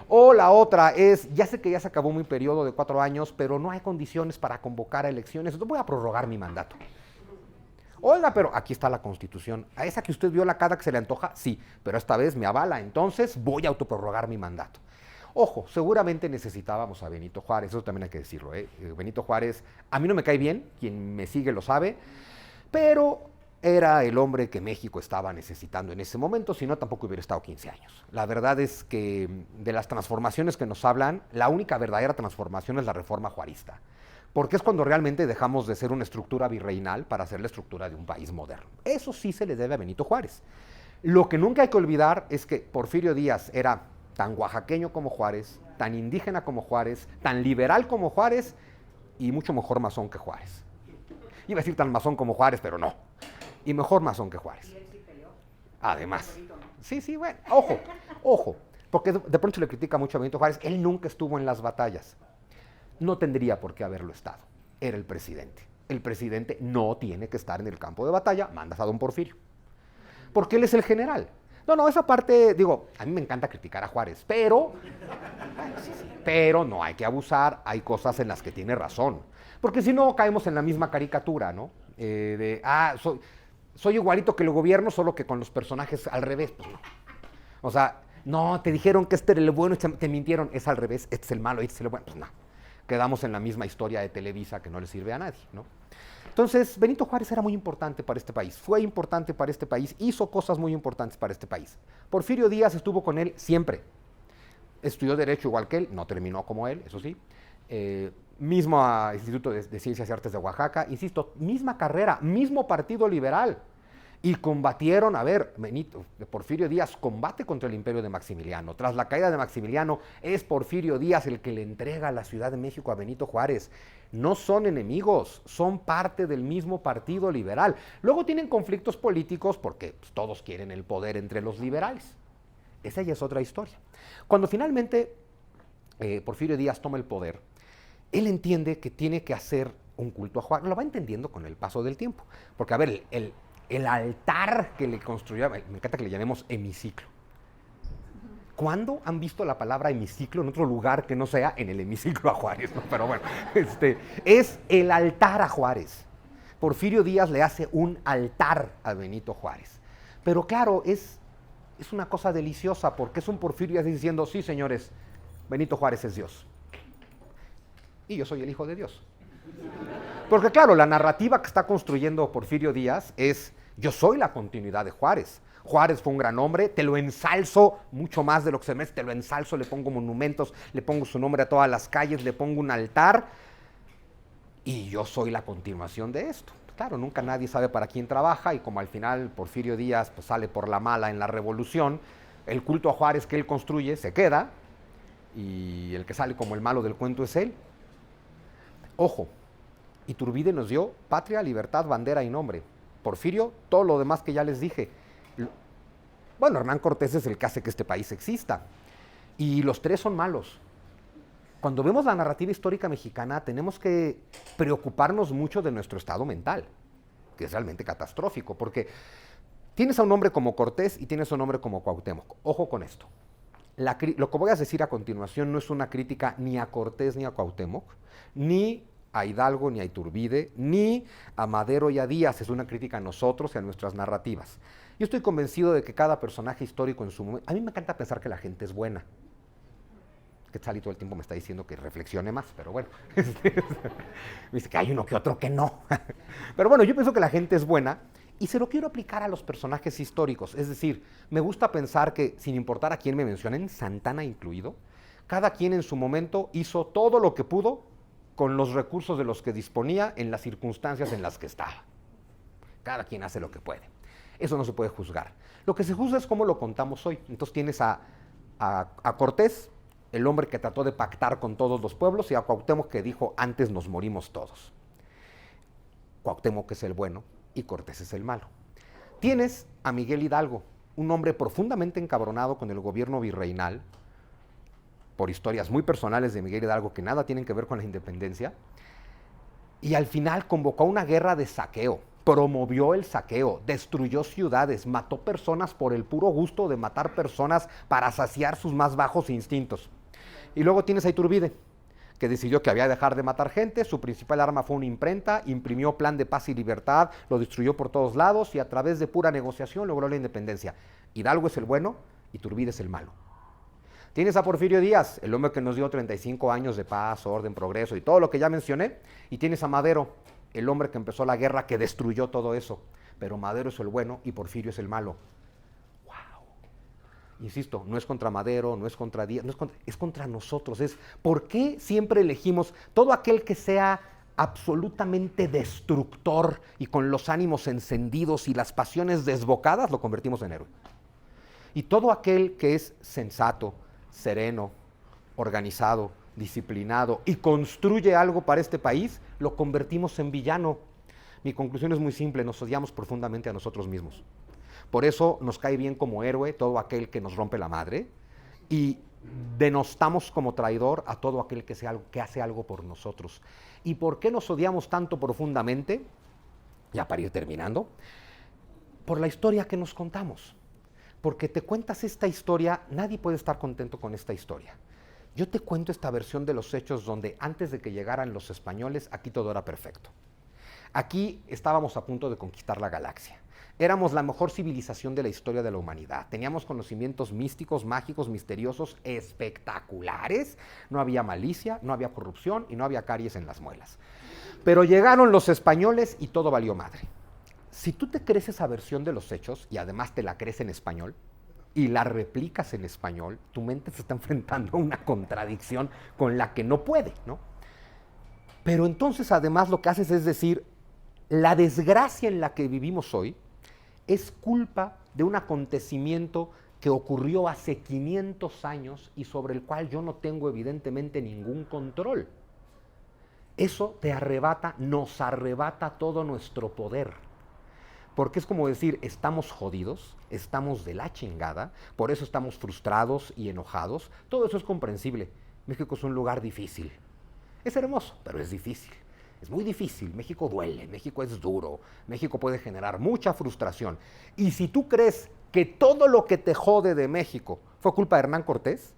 O la otra es, ya sé que ya se acabó mi periodo de 4 años, pero no hay condiciones para convocar a elecciones, entonces voy a prorrogar mi mandato. Oiga, pero aquí está la Constitución. ¿A esa que usted vio la cara que se le antoja? Sí, pero esta vez me avala, entonces voy a autoprorrogar mi mandato. Ojo, seguramente necesitábamos a Benito Juárez, eso también hay que decirlo. Benito Juárez, a mí no me cae bien, quien me sigue lo sabe, pero era el hombre que México estaba necesitando en ese momento, si no tampoco hubiera estado 15 años. La verdad es que de las transformaciones que nos hablan, la única verdadera transformación es la reforma juarista, porque es cuando realmente dejamos de ser una estructura virreinal para ser la estructura de un país moderno. Eso sí se le debe a Benito Juárez. Lo que nunca hay que olvidar es que Porfirio Díaz era tan oaxaqueño como Juárez, tan indígena como Juárez, tan liberal como Juárez y mucho mejor masón que Juárez. Iba a decir tan masón como Juárez, pero no. Y mejor masón que Juárez. ¿Y él sí peleó? Además. Sí, bueno, ojo, porque de pronto se le critica mucho a Benito Juárez, él nunca estuvo en las batallas. No tendría por qué haberlo estado. Era el presidente. El presidente no tiene que estar en el campo de batalla, mandas a don Porfirio. Porque él es el general. No, esa parte, digo, a mí me encanta criticar a Juárez, pero, bueno, sí, pero no hay que abusar, hay cosas en las que tiene razón, porque si no caemos en la misma caricatura, ¿no? Soy igualito que el gobierno, solo que con los personajes al revés, pues no. O sea, no, te dijeron que este era el bueno y te mintieron, es al revés, este es el malo, este es el bueno, pues no. Quedamos en la misma historia de Televisa que no le sirve a nadie, ¿no? Entonces, Benito Juárez era muy importante para este país, fue importante para este país, hizo cosas muy importantes para este país. Porfirio Díaz estuvo con él siempre. Estudió Derecho igual que él, no terminó como él, eso sí. Mismo Instituto de Ciencias y Artes de Oaxaca, insisto, misma carrera, mismo Partido Liberal. Y combatieron, Porfirio Díaz combate contra el imperio de Maximiliano. Tras la caída de Maximiliano, es Porfirio Díaz el que le entrega la Ciudad de México a Benito Juárez. No son enemigos, son parte del mismo Partido Liberal. Luego tienen conflictos políticos porque pues, todos quieren el poder entre los liberales. Esa ya es otra historia. Cuando finalmente Porfirio Díaz toma el poder, él entiende que tiene que hacer un culto a Juárez. Lo va entendiendo con el paso del tiempo. Porque, el altar que le construyó, me encanta que le llamemos hemiciclo. ¿Cuándo han visto la palabra hemiciclo en otro lugar que no sea en el hemiciclo a Juárez? ¿No? Pero bueno, es el altar a Juárez. Porfirio Díaz le hace un altar a Benito Juárez. Pero claro, es una cosa deliciosa porque es un Porfirio Díaz diciendo, sí señores, Benito Juárez es Dios. Y yo soy el hijo de Dios. Porque claro, la narrativa que está construyendo Porfirio Díaz es, yo soy la continuidad de Juárez. Juárez fue un gran hombre, te lo ensalzo mucho más de lo que se merece, te lo ensalzo, le pongo monumentos, le pongo su nombre a todas las calles, le pongo un altar y yo soy la continuación de esto. Claro, nunca nadie sabe para quién trabaja y como al final Porfirio Díaz pues, sale por la mala en la revolución, el culto a Juárez que él construye se queda y el que sale como el malo del cuento es él. Ojo, Iturbide nos dio patria, libertad, bandera y nombre. Porfirio, todo lo demás que ya les dije. Bueno, Hernán Cortés es el que hace que este país exista. Y los tres son malos. Cuando vemos la narrativa histórica mexicana, tenemos que preocuparnos mucho de nuestro estado mental, que es realmente catastrófico, porque tienes a un hombre como Cortés y tienes a un hombre como Cuauhtémoc. Ojo con esto. Lo que voy a decir a continuación no es una crítica ni a Cortés ni a Cuauhtémoc, ni a Hidalgo ni a Iturbide, ni a Madero y a Díaz, es una crítica a nosotros y a nuestras narrativas. Yo estoy convencido de que cada personaje histórico en su momento... A mí me encanta pensar que la gente es buena. Quetzalí todo el tiempo me está diciendo que reflexione más, pero bueno. Me dice que hay uno que otro que no. Pero bueno, yo pienso que la gente es buena y se lo quiero aplicar a los personajes históricos. Es decir, me gusta pensar que, sin importar a quién me mencionen, Santana incluido, cada quien en su momento hizo todo lo que pudo con los recursos de los que disponía en las circunstancias en las que estaba. Cada quien hace lo que puede. Eso no se puede juzgar. Lo que se juzga es cómo lo contamos hoy. Entonces tienes a Cortés, el hombre que trató de pactar con todos los pueblos, y a Cuauhtémoc que dijo, antes nos morimos todos. Cuauhtémoc es el bueno y Cortés es el malo. Tienes a Miguel Hidalgo, un hombre profundamente encabronado con el gobierno virreinal, por historias muy personales de Miguel Hidalgo que nada tienen que ver con la independencia, y al final convocó a una guerra de saqueo, promovió el saqueo, destruyó ciudades, mató personas por el puro gusto de matar personas para saciar sus más bajos instintos. Y luego tienes a Iturbide, que decidió que había de dejar de matar gente, su principal arma fue una imprenta, imprimió plan de paz y libertad, lo destruyó por todos lados y a través de pura negociación logró la independencia. Hidalgo es el bueno, Iturbide es el malo. Tienes a Porfirio Díaz, el hombre que nos dio 35 años de paz, orden, progreso y todo lo que ya mencioné, y tienes a Madero, el hombre que empezó la guerra que destruyó todo eso. Pero Madero es el bueno y Porfirio es el malo. ¡Wow! Insisto, no es contra Madero, no es contra Díaz, es contra nosotros. ¿Por qué siempre elegimos todo aquel que sea absolutamente destructor y con los ánimos encendidos y las pasiones desbocadas, lo convertimos en héroe? Y todo aquel que es sensato, sereno, organizado, disciplinado y construye algo para este país, lo convertimos en villano. Mi conclusión es muy simple, nos odiamos profundamente a nosotros mismos. Por eso nos cae bien como héroe todo aquel que nos rompe la madre y denostamos como traidor a todo aquel que hace algo por nosotros. ¿Y por qué nos odiamos tanto profundamente? Ya para ir terminando, por la historia que nos contamos. Porque te cuentas esta historia, nadie puede estar contento con esta historia. Yo te cuento esta versión de los hechos donde antes de que llegaran los españoles, aquí todo era perfecto. Aquí estábamos a punto de conquistar la galaxia. Éramos la mejor civilización de la historia de la humanidad. Teníamos conocimientos místicos, mágicos, misteriosos, espectaculares. No había malicia, no había corrupción y no había caries en las muelas. Pero llegaron los españoles y todo valió madre. Si tú te crees esa versión de los hechos y además te la crees en español y la replicas en español, tu mente se está enfrentando a una contradicción con la que no puede, ¿no? Pero entonces además lo que haces es decir, la desgracia en la que vivimos hoy es culpa de un acontecimiento que ocurrió hace 500 años y sobre el cual yo no tengo evidentemente ningún control. Eso te arrebata, nos arrebata todo nuestro poder. Porque es como decir, estamos jodidos, estamos de la chingada, por eso estamos frustrados y enojados. Todo eso es comprensible. México es un lugar difícil. Es hermoso, pero es difícil. Es muy difícil, México duele, México es duro, México puede generar mucha frustración. Y si tú crees que todo lo que te jode de México fue culpa de Hernán Cortés,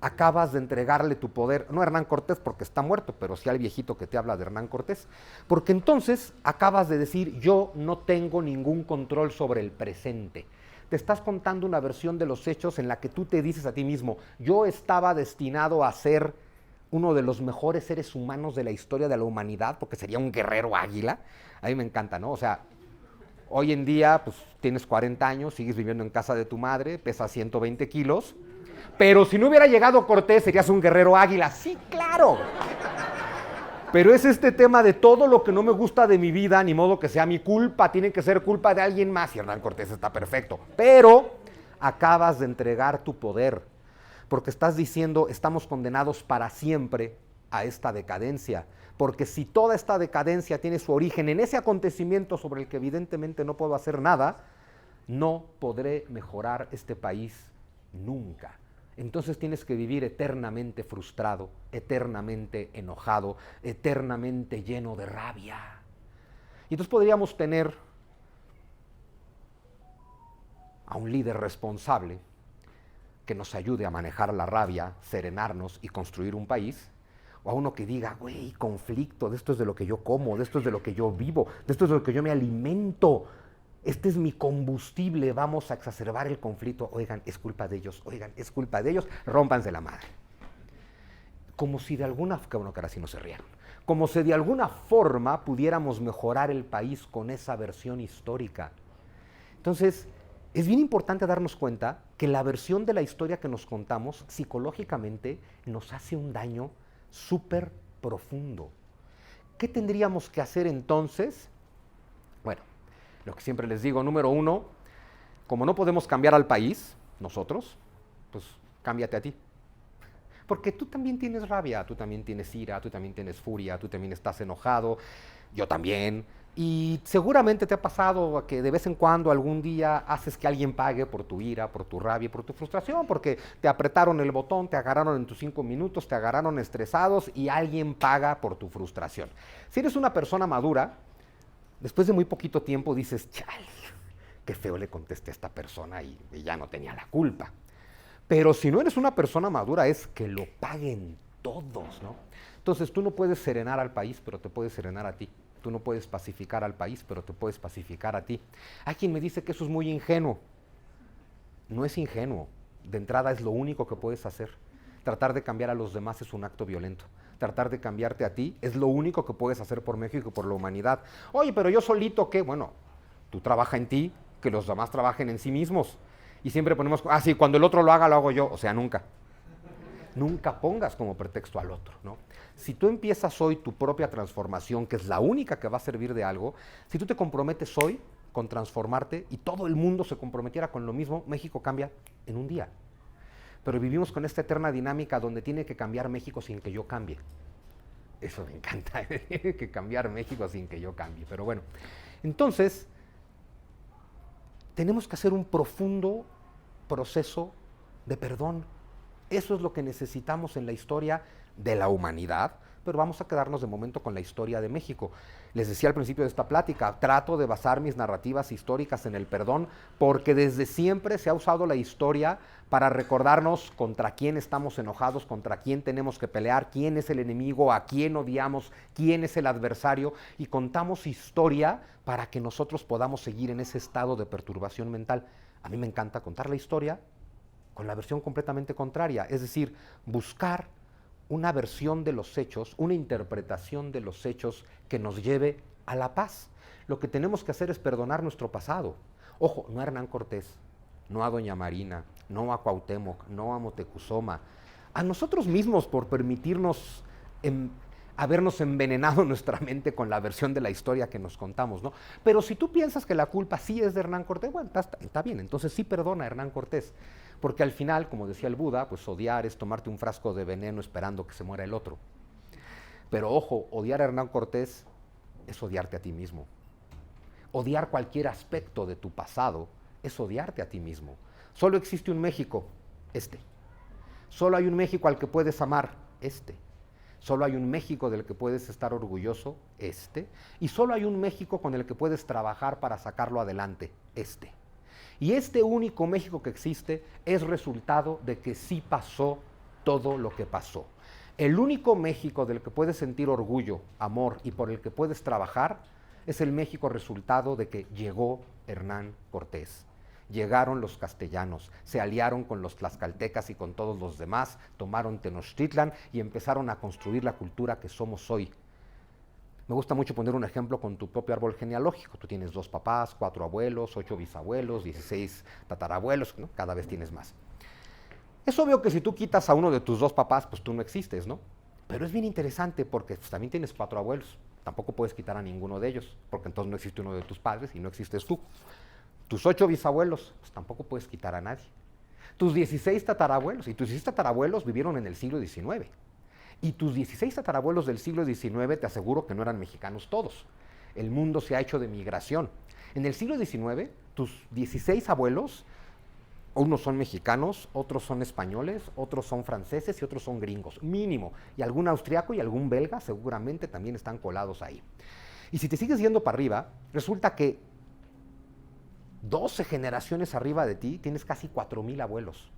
acabas de entregarle tu poder, no a Hernán Cortés porque está muerto, pero sí al viejito que te habla de Hernán Cortés, porque entonces acabas de decir, yo no tengo ningún control sobre el presente. Te estás contando una versión de los hechos en la que tú te dices a ti mismo, yo estaba destinado a ser uno de los mejores seres humanos de la historia de la humanidad, porque sería un guerrero águila. A mí me encanta, ¿no? O sea, hoy en día, pues tienes 40 años, sigues viviendo en casa de tu madre, pesas 120 kilos, pero si no hubiera llegado Cortés, serías un guerrero águila. Sí, claro. Pero es este tema de todo lo que no me gusta de mi vida, ni modo que sea mi culpa, tiene que ser culpa de alguien más. Y Hernán Cortés está perfecto. Pero acabas de entregar tu poder, porque estás diciendo, estamos condenados para siempre a esta decadencia. Porque si toda esta decadencia tiene su origen en ese acontecimiento sobre el que evidentemente no puedo hacer nada, no podré mejorar este país nunca. Entonces tienes que vivir eternamente frustrado, eternamente enojado, eternamente lleno de rabia. Y entonces podríamos tener a un líder responsable que nos ayude a manejar la rabia, serenarnos y construir un país, o a uno que diga, güey, conflicto, de esto es de lo que yo como, de esto es de lo que yo vivo, de esto es de lo que yo me alimento, este es mi combustible, vamos a exacerbar el conflicto, oigan, es culpa de ellos, oigan, es culpa de ellos, rómpanse la madre. Como si de alguna, que bueno, que ahora sí no se rieron, como si de alguna forma pudiéramos mejorar el país con esa versión histórica. Entonces, es bien importante darnos cuenta que la versión de la historia que nos contamos psicológicamente nos hace un daño súper profundo. ¿Qué tendríamos que hacer entonces? Bueno, lo que siempre les digo, número uno, como no podemos cambiar al país, nosotros, pues cámbiate a ti. Porque tú también tienes rabia, tú también tienes ira, tú también tienes furia, tú también estás enojado, yo también. Y seguramente te ha pasado que de vez en cuando, algún día, haces que alguien pague por tu ira, por tu rabia y por tu frustración, porque te apretaron el botón, te agarraron en tus 5 minutos, te agarraron estresados y alguien paga por tu frustración. Si eres una persona madura, después de muy poquito tiempo dices, chale, qué feo le contesté a esta persona y ya no tenía la culpa. Pero si no eres una persona madura, es que lo paguen todos, ¿no? Entonces tú no puedes serenar al país, pero te puedes serenar a ti. Tú no puedes pacificar al país, pero te puedes pacificar a ti. Hay quien me dice que eso es muy ingenuo. No es ingenuo. De entrada es lo único que puedes hacer. Tratar de cambiar a los demás es un acto violento. Tratar de cambiarte a ti es lo único que puedes hacer por México y por la humanidad. Oye, pero yo solito, ¿qué? Bueno, tú trabaja en ti, que los demás trabajen en sí mismos. Y siempre ponemos, sí, cuando el otro lo hago yo. O sea, nunca. Nunca pongas como pretexto al otro, ¿no? Si tú empiezas hoy tu propia transformación, que es la única que va a servir de algo, si tú te comprometes hoy con transformarte y todo el mundo se comprometiera con lo mismo, México cambia en un día. Pero vivimos con esta eterna dinámica donde tiene que cambiar México sin que yo cambie. Eso me encanta, tiene que cambiar México sin que yo cambie. Pero bueno, entonces, tenemos que hacer un profundo proceso de perdón. Eso es lo que necesitamos en la historia de la humanidad, pero vamos a quedarnos de momento con la historia de México. Les decía al principio de esta plática, trato de basar mis narrativas históricas en el perdón, porque desde siempre se ha usado la historia para recordarnos contra quién estamos enojados, contra quién tenemos que pelear, quién es el enemigo, a quién odiamos, quién es el adversario, y contamos historia para que nosotros podamos seguir en ese estado de perturbación mental. A mí me encanta contar la historia con la versión completamente contraria, es decir, buscar una versión de los hechos, una interpretación de los hechos que nos lleve a la paz. Lo que tenemos que hacer es perdonar nuestro pasado. Ojo, no a Hernán Cortés, no a Doña Marina, no a Cuauhtémoc, no a Moctezuma, a nosotros mismos por permitirnos habernos envenenado nuestra mente con la versión de la historia que nos contamos, ¿no? Pero si tú piensas que la culpa sí es de Hernán Cortés, bueno, está bien, entonces sí perdona a Hernán Cortés. Porque al final, como decía el Buda, pues odiar es tomarte un frasco de veneno esperando que se muera el otro. Pero ojo, odiar a Hernán Cortés es odiarte a ti mismo. Odiar cualquier aspecto de tu pasado es odiarte a ti mismo. Solo existe un México, este. Solo hay un México al que puedes amar, este. Solo hay un México del que puedes estar orgulloso, y solo hay un México con el que puedes trabajar para sacarlo adelante, Y este único México que existe es resultado de que sí pasó todo lo que pasó. El único México del que puedes sentir orgullo, amor y por el que puedes trabajar es el México resultado de que llegó Hernán Cortés. Llegaron los castellanos, se aliaron con los tlaxcaltecas y con todos los demás, tomaron Tenochtitlan y empezaron a construir la cultura que somos hoy. Me gusta mucho poner un ejemplo con tu propio árbol genealógico. Tú tienes 2 papás, 4 abuelos, 8 bisabuelos, 16 tatarabuelos, ¿no? Cada vez tienes más. Es obvio que si tú quitas a uno de tus 2 papás, pues tú no existes, ¿no? Pero es bien interesante porque pues, también tienes 4 abuelos. Tampoco puedes quitar a ninguno de ellos, porque entonces no existe uno de tus padres y no existes tú. Tus 8 bisabuelos, pues tampoco puedes quitar a nadie. Tus 16 tatarabuelos, y tus 16 tatarabuelos vivieron en el siglo XIX. Y tus 16 tatarabuelos del siglo XIX te aseguro que no eran mexicanos todos. El mundo se ha hecho de migración. En el siglo XIX, tus 16 abuelos, unos son mexicanos, otros son españoles, otros son franceses y otros son gringos, mínimo. Y algún austriaco y algún belga seguramente también están colados ahí. Y si te sigues yendo para arriba, resulta que 12 generaciones arriba de ti tienes casi 4,000 abuelos,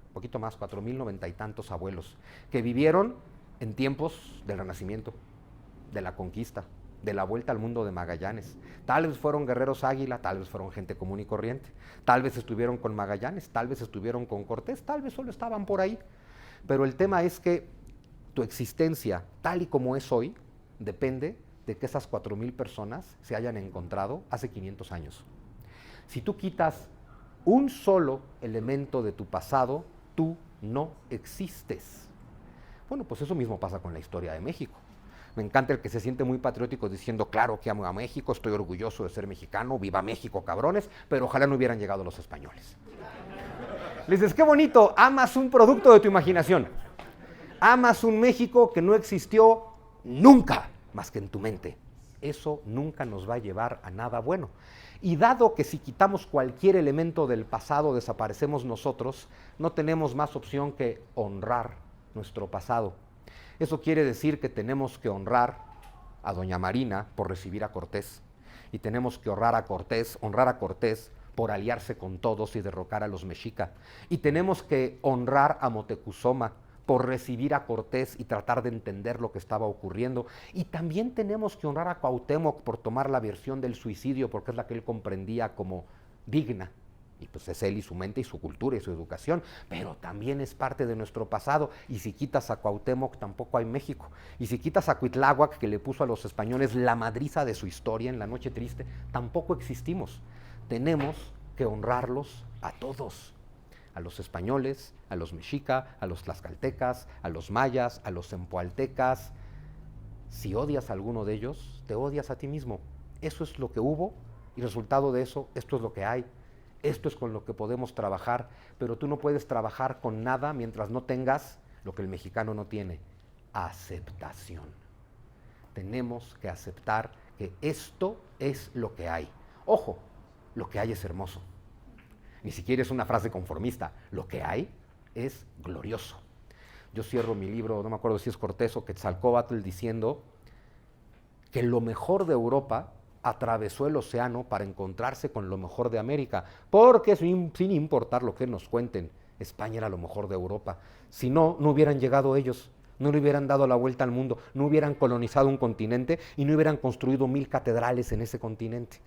un poquito más, 4,090 y tantos abuelos, que vivieron en tiempos del Renacimiento, de la conquista, de la vuelta al mundo de Magallanes. Tal vez fueron guerreros águila, tal vez fueron gente común y corriente, tal vez estuvieron con Magallanes, tal vez estuvieron con Cortés, tal vez solo estaban por ahí. Pero el tema es que tu existencia, tal y como es hoy, depende de que esas 4,000 personas se hayan encontrado hace 500 años. Si tú quitas un solo elemento de tu pasado, tú no existes. Bueno, pues eso mismo pasa con la historia de México. Me encanta el que se siente muy patriótico diciendo, claro que amo a México, estoy orgulloso de ser mexicano, viva México, cabrones, pero ojalá no hubieran llegado los españoles. Les dices, qué bonito, amas un producto de tu imaginación. Amas un México que no existió nunca más que en tu mente. Eso nunca nos va a llevar a nada bueno. Y dado que si quitamos cualquier elemento del pasado desaparecemos nosotros, no tenemos más opción que honrar nuestro pasado. Eso quiere decir que tenemos que honrar a doña Marina por recibir a Cortés. Y tenemos que honrar a Cortés por aliarse con todos y derrocar a los mexica. Y tenemos que honrar a Moctezuma por recibir a Cortés y tratar de entender lo que estaba ocurriendo. Y también tenemos que honrar a Cuauhtémoc por tomar la versión del suicidio, porque es la que él comprendía como digna. Y pues es él y su mente y su cultura y su educación, pero también es parte de nuestro pasado. Y si quitas a Cuauhtémoc, tampoco hay México. Y si quitas a Cuitláhuac, que le puso a los españoles la madriza de su historia en la Noche Triste, tampoco existimos. Tenemos que honrarlos a todos. A los españoles, a los mexica, a los tlaxcaltecas, a los mayas, a los zempoaltecas. Si odias a alguno de ellos, te odias a ti mismo. Eso es lo que hubo y resultado de eso, esto es lo que hay. Esto es con lo que podemos trabajar, pero tú no puedes trabajar con nada mientras no tengas lo que el mexicano no tiene, aceptación. Tenemos que aceptar que esto es lo que hay. Ojo, lo que hay es hermoso. Ni siquiera es una frase conformista. Lo que hay es glorioso. Yo cierro mi libro, no me acuerdo si es Cortés o Quetzalcóatl, diciendo que lo mejor de Europa atravesó el océano para encontrarse con lo mejor de América, porque sin importar lo que nos cuenten, España era lo mejor de Europa. Si no, no hubieran llegado ellos, no le hubieran dado la vuelta al mundo, no hubieran colonizado un continente y no hubieran construido 1000 catedrales en ese continente.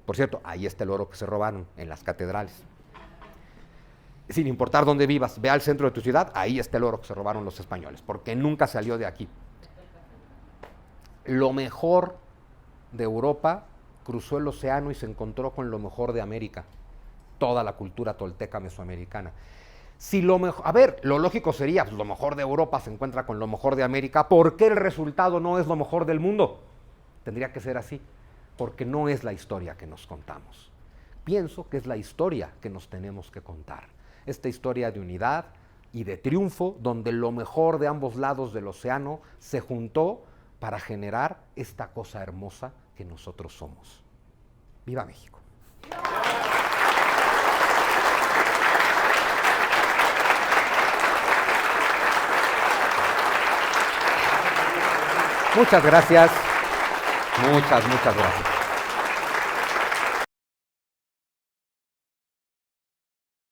Por cierto, ahí está el oro que se robaron, en las catedrales. Sin importar dónde vivas, ve al centro de tu ciudad, ahí está el oro que se robaron los españoles, porque nunca salió de aquí. Lo mejor de Europa cruzó el océano y se encontró con lo mejor de América, toda la cultura tolteca mesoamericana. Si lo mejor, a ver, lo lógico sería, pues, lo mejor de Europa se encuentra con lo mejor de América, ¿por qué el resultado no es lo mejor del mundo? Tendría que ser así, porque no es la historia que nos contamos. Pienso que es la historia que nos tenemos que contar. Esta historia de unidad y de triunfo, donde lo mejor de ambos lados del océano se juntó para generar esta cosa hermosa que nosotros somos. ¡Viva México! Muchas gracias. Muchas gracias.